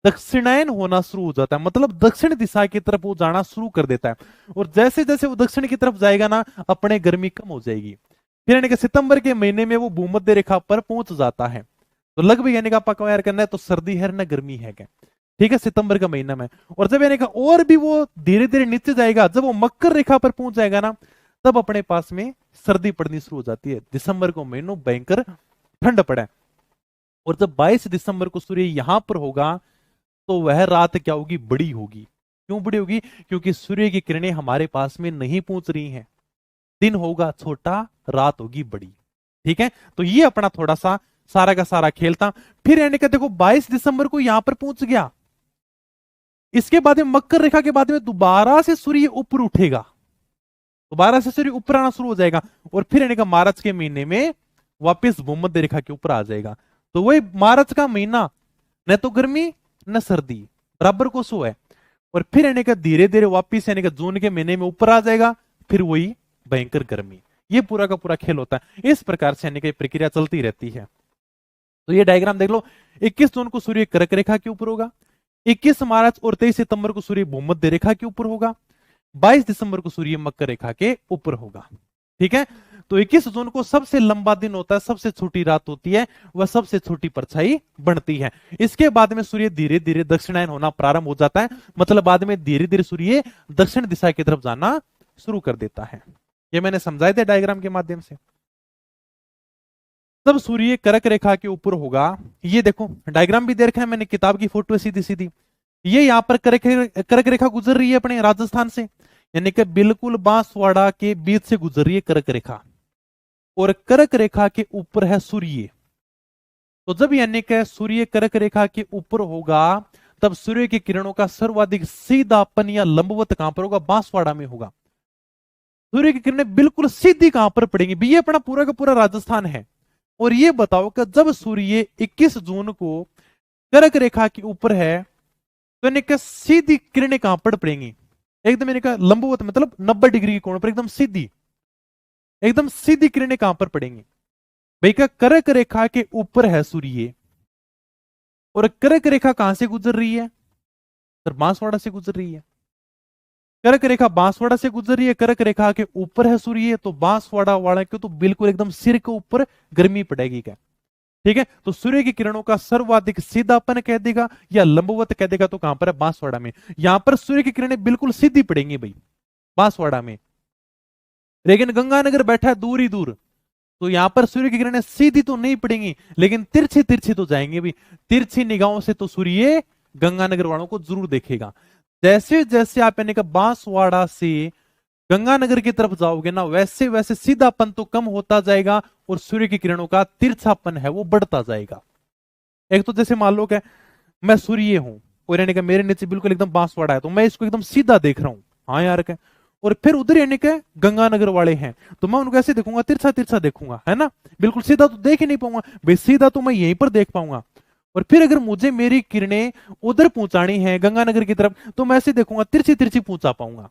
दक्षिणायन होना शुरू हो जाता है, मतलब दक्षिण दिशा की तरफ वो जाना शुरू कर देता है, और जैसे जैसे वो दक्षिण की तरफ जाएगा ना अपने गर्मी कम हो जाएगी। फिर यानी कि सितंबर के महीने में वो भूमध्य रेखा पर पहुंच जाता है, तो लगभग यानी कि पकवान करना है तो सर्दी है ना गर्मी है क्या, ठीक है, सितंबर का महीना में। और जब यानी कि और भी वो धीरे धीरे नीचे जाएगा, जब वो मकर रेखा पर पहुंच जाएगा ना तब अपने पास में सर्दी पड़नी शुरू हो जाती है। दिसंबर को महीनों भयंकर ठंड पड़े, और जब 22 दिसंबर को सूर्य यहां पर होगा तो वह रात क्या होगी, बड़ी होगी। क्यों बड़ी होगी, क्योंकि सूर्य की किरणें हमारे पास में नहीं पहुंच रही हैं, दिन होगा छोटा, रात होगी बड़ी। ठीक है, तो ये अपना थोड़ा सा सारा का सारा खेल था। फिर यानी कि देखो 22 दिसंबर को यहां पर पहुंच गया, इसके बाद में मकर रेखा के बाद में दोबारा से सूर्य ऊपर उठेगा, दोबारा से सूर्य ऊपर आना शुरू हो जाएगा और फिर यानी कि मार्च के महीने में वापस भूमध्य रेखा के ऊपर आ जाएगा। तो वही मार्च का महीना न तो गर्मी न सर्दी, बराबर को सो है। और फिर यानी कि धीरे धीरे वापिस यानी कि जून के महीने में ऊपर आ जाएगा, फिर वही भयंकर गर्मी। ये पूरा का पूरा खेल होता है। इस प्रकार से यानी कि प्रक्रिया चलती रहती है। तो ये डायग्राम देख लो, 21 जून को सूर्य कर्क रेखा के ऊपर होगा, 21 मार्च और 23 सितंबर को सूर्य भूमध्य रेखा के ऊपर होगा, 22 दिसंबर को सूर्य मकर रेखा के ऊपर होगा। ठीक है, तो 21 जून को सबसे लंबा दिन होता है, सबसे छोटी रात होती है, वह सबसे छोटी परछाई बनती है। इसके बाद में सूर्य धीरे धीरे दक्षिणायन होना प्रारंभ हो जाता है, मतलब बाद में धीरे धीरे सूर्य दक्षिण दिशा की तरफ जाना शुरू कर देता है। ये मैंने समझाया था डायग्राम के माध्यम से। तब सूर्य कर्क रेखा के ऊपर होगा, ये देखो डायग्राम भी दे रखा है मैंने, किताब की फोटो है सीधी सीधी। ये यहाँ पर कर्क रेखा गुजर रही है अपने राजस्थान से, यानी कि बिल्कुल बांसवाड़ा के बीच से गुजर रही है कर्क रेखा, और कर्क रेखा के ऊपर है सूर्य। तो जब यानी कि सूर्य कर्क रेखा के ऊपर होगा, तब सूर्य की किरणों का सर्वाधिक सीधापन या लंबवत कहां पर होगा? बांसवाड़ा में होगा। सूर्य की किरणें बिल्कुल सीधी कहां पर पड़ेंगी? ये अपना पूरा का पूरा राजस्थान है। और ये बताओ कि जब सूर्य 21 जून को कर्क रेखा के ऊपर है, तो यानी कि सीधी किरणें कहां पर पड़ेंगी? एकदम यानी कि लंबवत, मतलब 90 डिग्री के कोण पर एकदम सीधी, एकदम सीधी किरणें कहां पर पड़ेंगी भाई? का कर्क रेखा के ऊपर है सूर्य, और कर्क रेखा कहां से गुजर रही है? सर बांसवाड़ा से गुजर रही है। कर्क रेखा बांसवाड़ा से गुजर रही है, कर्क रेखा के ऊपर है सूर्य, तो बांसवाड़ा वाले को तो बिल्कुल एकदम सिर के ऊपर गर्मी पड़ेगी क्या? ठीक है, तो सूर्य की किरणों का सर्वाधिक सीधापन कह देगा या लंबवत कह देगा, तो कहां पर है? बांसवाड़ा में। यहां पर सूर्य की किरणें बिल्कुल सीधी पड़ेंगी भाई, बांसवाड़ा में। लेकिन गंगानगर बैठा है दूर ही दूर, तो यहां पर सूर्य की किरणें सीधी तो नहीं पड़ेंगी, लेकिन तिरछी तिरछी तो जाएंगे भी। तिरछी निगाहों से तो सूर्य गंगानगर वालों को जरूर देखेगा। जैसे जैसे आप यानी कि बांसवाड़ा से गंगानगर की तरफ जाओगे ना, वैसे वैसे सीधापन तो कम होता जाएगा और सूर्य की किरणों का तिरछापन है वो बढ़ता जाएगा। एक तो जैसे मान लो कि मैं सूर्य हूं और यानी कि मेरे नीचे बिल्कुल एकदम बांसवाड़ा है, तो मैं इसको एकदम सीधा देख रहा हूं, हाँ यार क्या। और फिर उधर यानी कि गंगानगर वाले हैं, तो मैं उनको ऐसे देखूंगा, तिरछा तिरछा देखूंगा, है ना, बिल्कुल सीधा तो देख ही नहीं पाऊंगा भाई, सीधा तो मैं यहीं पर देख पाऊंगा। और फिर अगर मुझे मेरी किरणें उधर पहुंचानी है गंगानगर की तरफ, तो मैं ऐसे देखूंगा, तिरछी तिरछी पहुंचा पाऊंगा।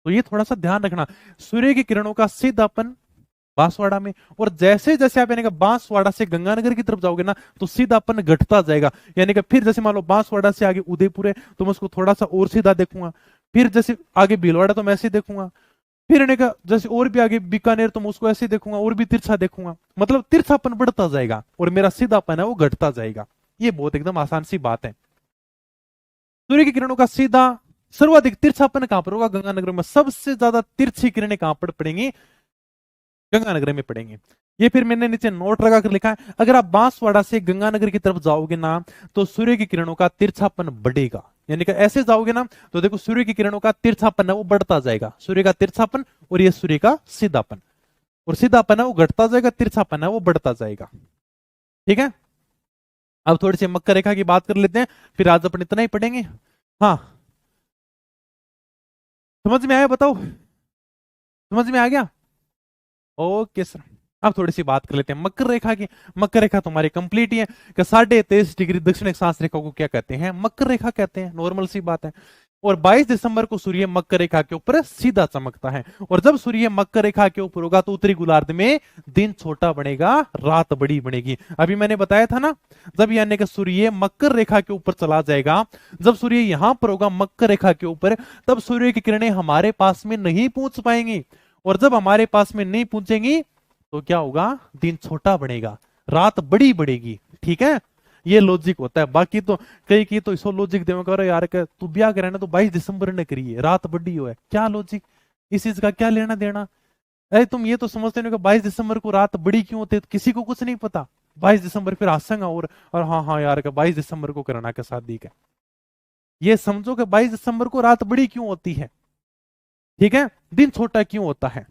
तो ये थोड़ा सा ध्यान रखना, सूर्य की किरणों का सीधापन बांसवाड़ा में, और जैसे जैसे आप यानी कि बांसवाड़ा से गंगानगर की तरफ जाओगे ना, तो सीधापन घटता जाएगा। यानी कि फिर जैसे मान लो बांसवाड़ा से आगे उदयपुर है, तो मैं उसको थोड़ा सा और सीधा देखूंगा, फिर जैसे आगे भीलवाड़ा तो मैं ऐसे देखूंगा, फिर यानी कि जैसे और भी आगे बीकानेर तो मैं उसको ऐसे देखूंगा और भी तिरछा देखूंगा, मतलब तिरछापन बढ़ता जाएगा और मेरा सीधापन है वो घटता जाएगा। ये बहुत एकदम आसान सी बात है। सूर्य की किरणों का सीधा सर्वाधिक तिरछापन कहां पर होगा? गंगानगर में। सबसे ज्यादा तिरछी किरणें कहां पर पड़ेंगी? गंगानगर में पड़ेंगे। ये फिर मैंने नीचे नोट लगा कर लिखा है, अगर आप बांसवाड़ा से गंगानगर की तरफ जाओगे ना, तो सूर्य की किरणों का तिरछापन बढ़ेगा। यानी कि ऐसे जाओगे ना, तो देखो सूर्य की किरणों का तिरछापन है वो बढ़ता जाएगा, सूर्य का तिरछापन और ये सूर्य का सीधापन, और सीधापन है वो घटता जाएगा, तिरछापन है वो बढ़ता जाएगा। ठीक है, अब थोड़ी सी मकर रेखा की बात कर लेते हैं, फिर आज अपन इतना ही पढ़ेंगे। हाँ, समझ में आया? बताओ, समझ में आ गया? Okay sir. अब थोड़ी सी बात कर लेते हैं मकर रेखा की। मकर रेखा तुम्हारी कंप्लीट ही है कि 23.5 डिग्री दक्षिण अक्षांश रेखा को क्या कहते हैं? मकर रेखा कहते हैं, नॉर्मल सी बात है। और 22 दिसंबर को सूर्य मकर रेखा के ऊपर सीधा चमकता है, और जब सूर्य मकर रेखा के ऊपर होगा तो उत्तरी गोलार्ध में दिन छोटा बनेगा, रात बड़ी बनेगी। अभी मैंने बताया था ना, जब यानी कि सूर्य मकर रेखा के ऊपर चला जाएगा, जब सूर्य यहां पर होगा मकर रेखा के ऊपर, तब सूर्य की किरणें हमारे पास में नहीं पहुंच पाएंगी, और जब हमारे पास में नहीं पहुंचेंगी तो क्या होगा? दिन छोटा बनेगा, रात बड़ी बढ़ेगी। ठीक है, ये लॉजिक होता है। बाकी तो कई की तो इसो लॉजिक देवे यार के तू ब्याह करे ना तो 22 दिसंबर ने करिए, रात बड़ी हो है, क्या लॉजिक? इस चीज का क्या लेना देना? अरे तुम ये तो समझते हो कि 22 दिसंबर को रात बड़ी क्यों होती है, किसी को कुछ नहीं पता। 22 दिसंबर फिर हंसेगा और हाँ हाँ यार का 22 दिसंबर को करना के शादी का, ये समझो कि 22 दिसंबर को रात बड़ी क्यों होती है, ठीक है, दिन छोटा क्यों होता है।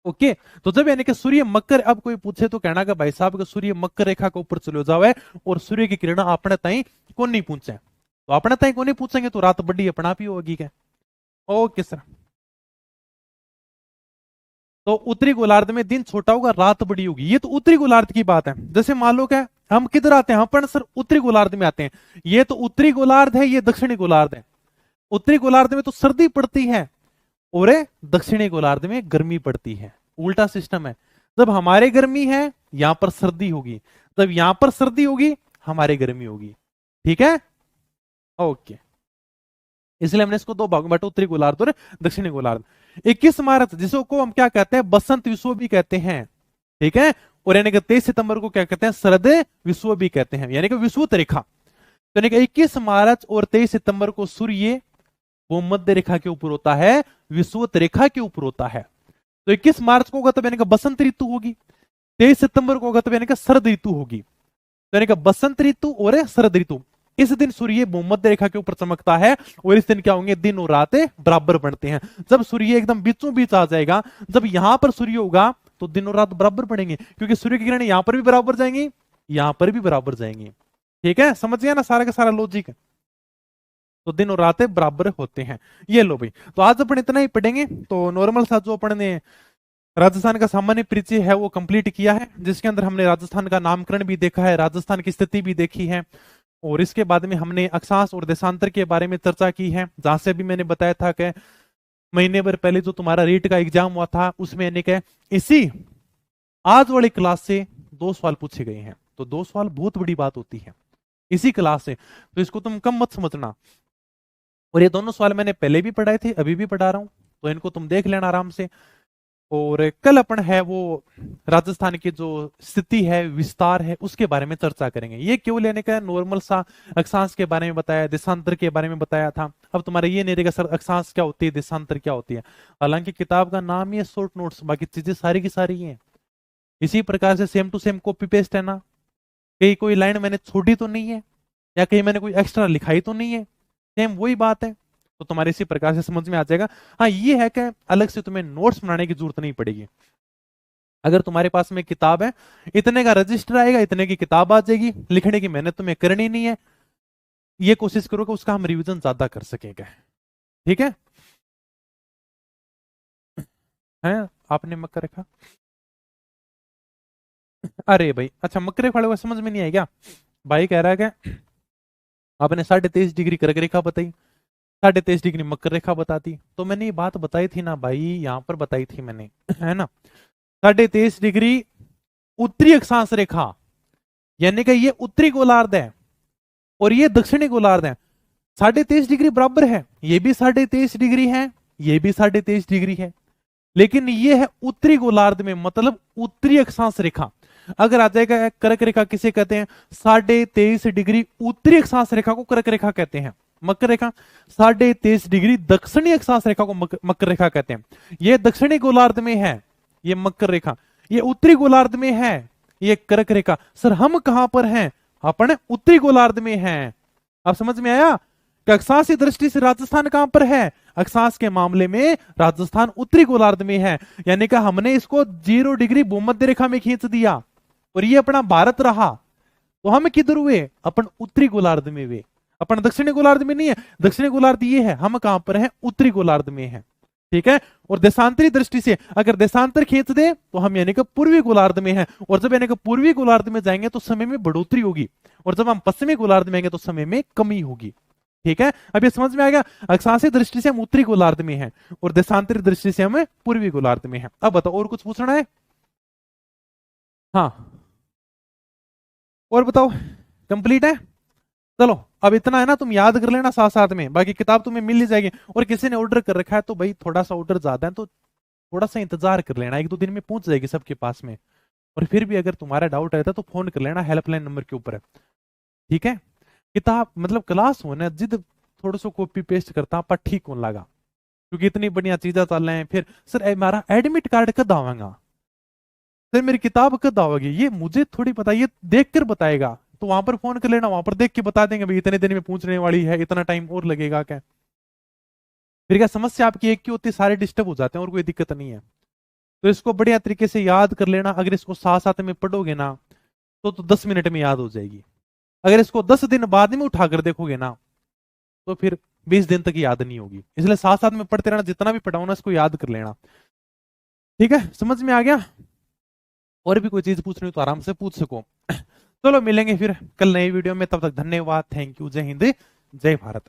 ओके, तो जब यानी कि सूर्य मकर, अब कोई पूछे तो कहना का भाई साहब का सूर्य मकर रेखा के ऊपर चलो जावे और सूर्य की किरण अपने ताई कौन नहीं पहुंचे, तो तो अपना तय को नहीं पूछेंगे तो रात बड़ी अपना आप ही होगी क्या। Okay sir. तो उत्तरी गोलार्ध में दिन छोटा होगा, रात बड़ी होगी, ये तो उत्तरी गोलार्ध की बात है। जैसे मान लो क्या हम किधर आते हैं, हम अपन सर उत्तरी गोलार्ध में आते हैं। ये तो उत्तरी गोलार्ध है, ये दक्षिणी गोलार्ध है। उत्तरी गोलार्ध में तो सर्दी पड़ती है और दक्षिणी गोलार्ध में गर्मी पड़ती है। उल्टा सिस्टम है। जब हमारे गर्मी है यहां पर सर्दी होगी, जब यहां पर सर्दी होगी हमारे गर्मी होगी। ठीक है, ओके। इसलिए हमने इसको दो भागों में बांटा, उत्तरी गोलार्ध और दक्षिणी गोलार्ध। 21 मार्च जिसको हम क्या कहते हैं, बसंत विश्व भी कहते हैं। ठीक है, और यानी कि 23 सितंबर को क्या कहते हैं, शरद विश्व भी कहते हैं, यानी कि विषुवत रेखा। तो यानी कि 21 मार्च और 23 सितंबर को सूर्य वो मध्य रेखा के ऊपर होता है, विषुवत रेखा के ऊपर होता है। तो 21 मार्च को होगा तब यानी कि बसंत ऋतु होगी, 23 सितंबर को होगा तब यानी कि शरद ऋतु होगी। तो यानी कि बसंत ऋतु और शरद ऋतु, इस दिन सूर्य भूमध्य रेखा के ऊपर चमकता है और इस दिन क्या होंगे, दिन और रातें बराबर बनते हैं। जब सूर्य एकदम बीचों बीच आ जाएगा, जब यहां पर सूर्य होगा तो दिन और रात बराबर पड़ेंगे, क्योंकि सूर्य की किरणें यहां पर भी बराबर जाएंगी, यहां पर भी बराबर जाएंगी। ठीक है, समझ गया ना सारा का सारा लॉजिक। तो दिन और रातें बराबर होते हैं। ये लो भाई, तो आज अपन इतना ही पढ़ेंगे। तो नॉर्मल सा जो अपन ने राजस्थान का सामान्य परिचय है वो कंप्लीट किया है, जिसके अंदर हमने राजस्थान का नामकरण भी देखा है, राजस्थान की स्थिति भी देखी है, और इसके बाद में हमने अक्षांश और देशांतर के बारे में चर्चा की है। जहां से भी मैंने बताया था कि महीने भर पहले जो तुम्हारा रीट का एग्जाम हुआ था उसमें यानी कि इसी आज वाली क्लास से 2 सवाल पूछे गए हैं। तो 2 सवाल बहुत बड़ी बात होती है इसी क्लास से, तो इसको तुम कम मत समझना। और ये दोनों सवाल मैंने पहले भी पढ़ाए थे, अभी भी पढ़ा रहा हूं, तो इनको तुम देख लेना आराम से। और कल अपन है वो राजस्थान की जो स्थिति है, विस्तार है, उसके बारे में चर्चा करेंगे। ये क्यों लेने का, नॉर्मल सा अक्षांश के बारे में बताया, देशांतर के बारे में बताया था। अब तुम्हारे ये नहीं रहेगा सर अक्षांश क्या होती है, देशांतर क्या होती है। हालांकि किताब का नाम ही है शॉर्ट नोट्स, बाकी चीजें सारी की सारी हैं इसी प्रकार से, same to same copy paste है ना। कहीं कोई लाइन मैंने छोड़ी तो नहीं है, या कहीं मैंने कोई एक्स्ट्रा लिखाई तो नहीं है, सेम वही बात है। तो तुम्हारे इसी प्रकार से समझ में आ जाएगा। हाँ ये है कि अलग से तुम्हें नोट्स बनाने की जरूरत नहीं पड़ेगी। अगर तुम्हारे पास में किताब है, इतने का रजिस्टर आएगा, इतने की किताब आ जाएगी, लिखने की मेहनत तुम्हें करनी नहीं है। ये कोशिश करो कि उसका हम रिवीजन ज्यादा कर सकेंगे। ठीक है, आपने मक्का रखा, अरे भाई अच्छा मक्कर वाले को समझ में नहीं आया क्या। भाई कह रहा है कि आपने 23.5 डिग्री कर्क रेखा बताई, 23.5 डिग्री मकर रेखा बताती, तो मैंने ये बात बताई थी ना भाई, यहां पर बताई थी मैंने, है ना। 23.5 डिग्री उत्तरी अक्षांश रेखा, यानी कि ये उत्तरी गोलार्ध है और ये दक्षिणी गोलार्ध है। 23.5 डिग्री बराबर है, ये भी 23.5 डिग्री है, ये भी 23.5 डिग्री है, लेकिन ये है उत्तरी गोलार्ध में, मतलब उत्तरी अक्षांश रेखा। अगर आ जाएगा कर्क रेखा किसे कहते हैं, 23.5 डिग्री उत्तरी अक्षांश रेखा को कर्क रेखा कहते हैं। मकर रेखा 23.5 डिग्री दक्षिणी अक्षांश रेखा को मकर रेखा कहते हैं। ये दक्षिणी गोलार्ध में है ये मकर रेखा, ये उत्तरी गोलार्ध में है ये कर्क रेखा। सर हम कहां पर हैं, अपन उत्तरी गोलार्ध में हैं। आप समझ में आया कि अक्षांश की दृष्टि से राजस्थान कहां पर है, अक्षांश के मामले में राजस्थान उत्तरी गोलार्ध में है। यानी कि हमने इसको 0 डिग्री भूमध्य रेखा में खींच दिया और ये अपना भारत रहा। तो हम किधर हुए, अपन उत्तरी गोलार्ध में हुए, अपन दक्षिणी गोलार्ध में नहीं है। दक्षिणी गोलार्ध ये है, हम कहां पर हैं, उत्तरी गोलार्ध में है। ठीक है, और देशांतरी दृष्टि से अगर देशांतर खींच दे तो हम यानी कि पूर्वी गोलार्ध में हैं, और जब यानी कि पूर्वी गोलार्ध में जाएंगे तो समय में बढ़ोतरी होगी, और जब हम पश्चिमी गोलार्ध में आएंगे तो समय में कमी होगी। ठीक है, अब ये समझ में आएगा, अक्षांशीय दृष्टि से हम उत्तरी गोलार्ध में हैं और देशांतरी दृष्टि से हम पूर्वी गोलार्ध में हैं। अब बताओ और कुछ पूछना है। हाँ और बताओ, कंप्लीट है। चलो अब इतना है ना, तुम याद कर लेना साथ साथ में, बाकी किताब तुम्हें मिल ही जाएगी। और किसी ने ऑर्डर कर रखा है तो भाई थोड़ा सा ऑर्डर ज्यादा है तो थोड़ा सा इंतजार कर लेना, 1-2 दिन में पहुंच जाएगी सबके पास में। और फिर भी अगर तुम्हारा डाउट रहता तो फोन कर लेना, हेल्पलाइन नंबर के ऊपर है। ठीक है, किताब मतलब क्लास होना जिद थोड़ा सा कॉपी पेस्ट करता पर ठीक होने लगा, क्योंकि इतनी बढ़िया चीजें चल रहे हैं। फिर सर हमारा एडमिट कार्ड कब आवेगा, सर मेरी किताब कब आओगी, ये मुझे थोड़ी पता, ये देख कर बताएगा। तो वहां पर फोन कर लेना, वहां पर देख के बता देंगे भाई इतने दिन में पूछने वाली है, इतना टाइम और लगेगा क्या। फिर क्या समस्या आपकी एक की होती है, सारे डिस्टर्ब हो जाते हैं और कोई दिक्कत नहीं है। तो इसको बढ़िया तरीके से याद कर लेना। अगर इसको साथ साथ में पढ़ोगे ना तो 10 मिनट में याद हो जाएगी। अगर इसको 10 दिन बाद में उठाकर देखोगे ना तो फिर 20 दिन तक याद नहीं होगी। इसलिए साथ साथ में पढ़ते रहना, जितना भी पढ़ाऊं ना इसको याद कर लेना। ठीक है, समझ में आ गया? और भी कोई चीज पूछनी हो तो आराम से पूछ सको। चलो मिलेंगे फिर कल नई वीडियो में, तब तक धन्यवाद, थैंक यू, जय हिंद, जय भारत।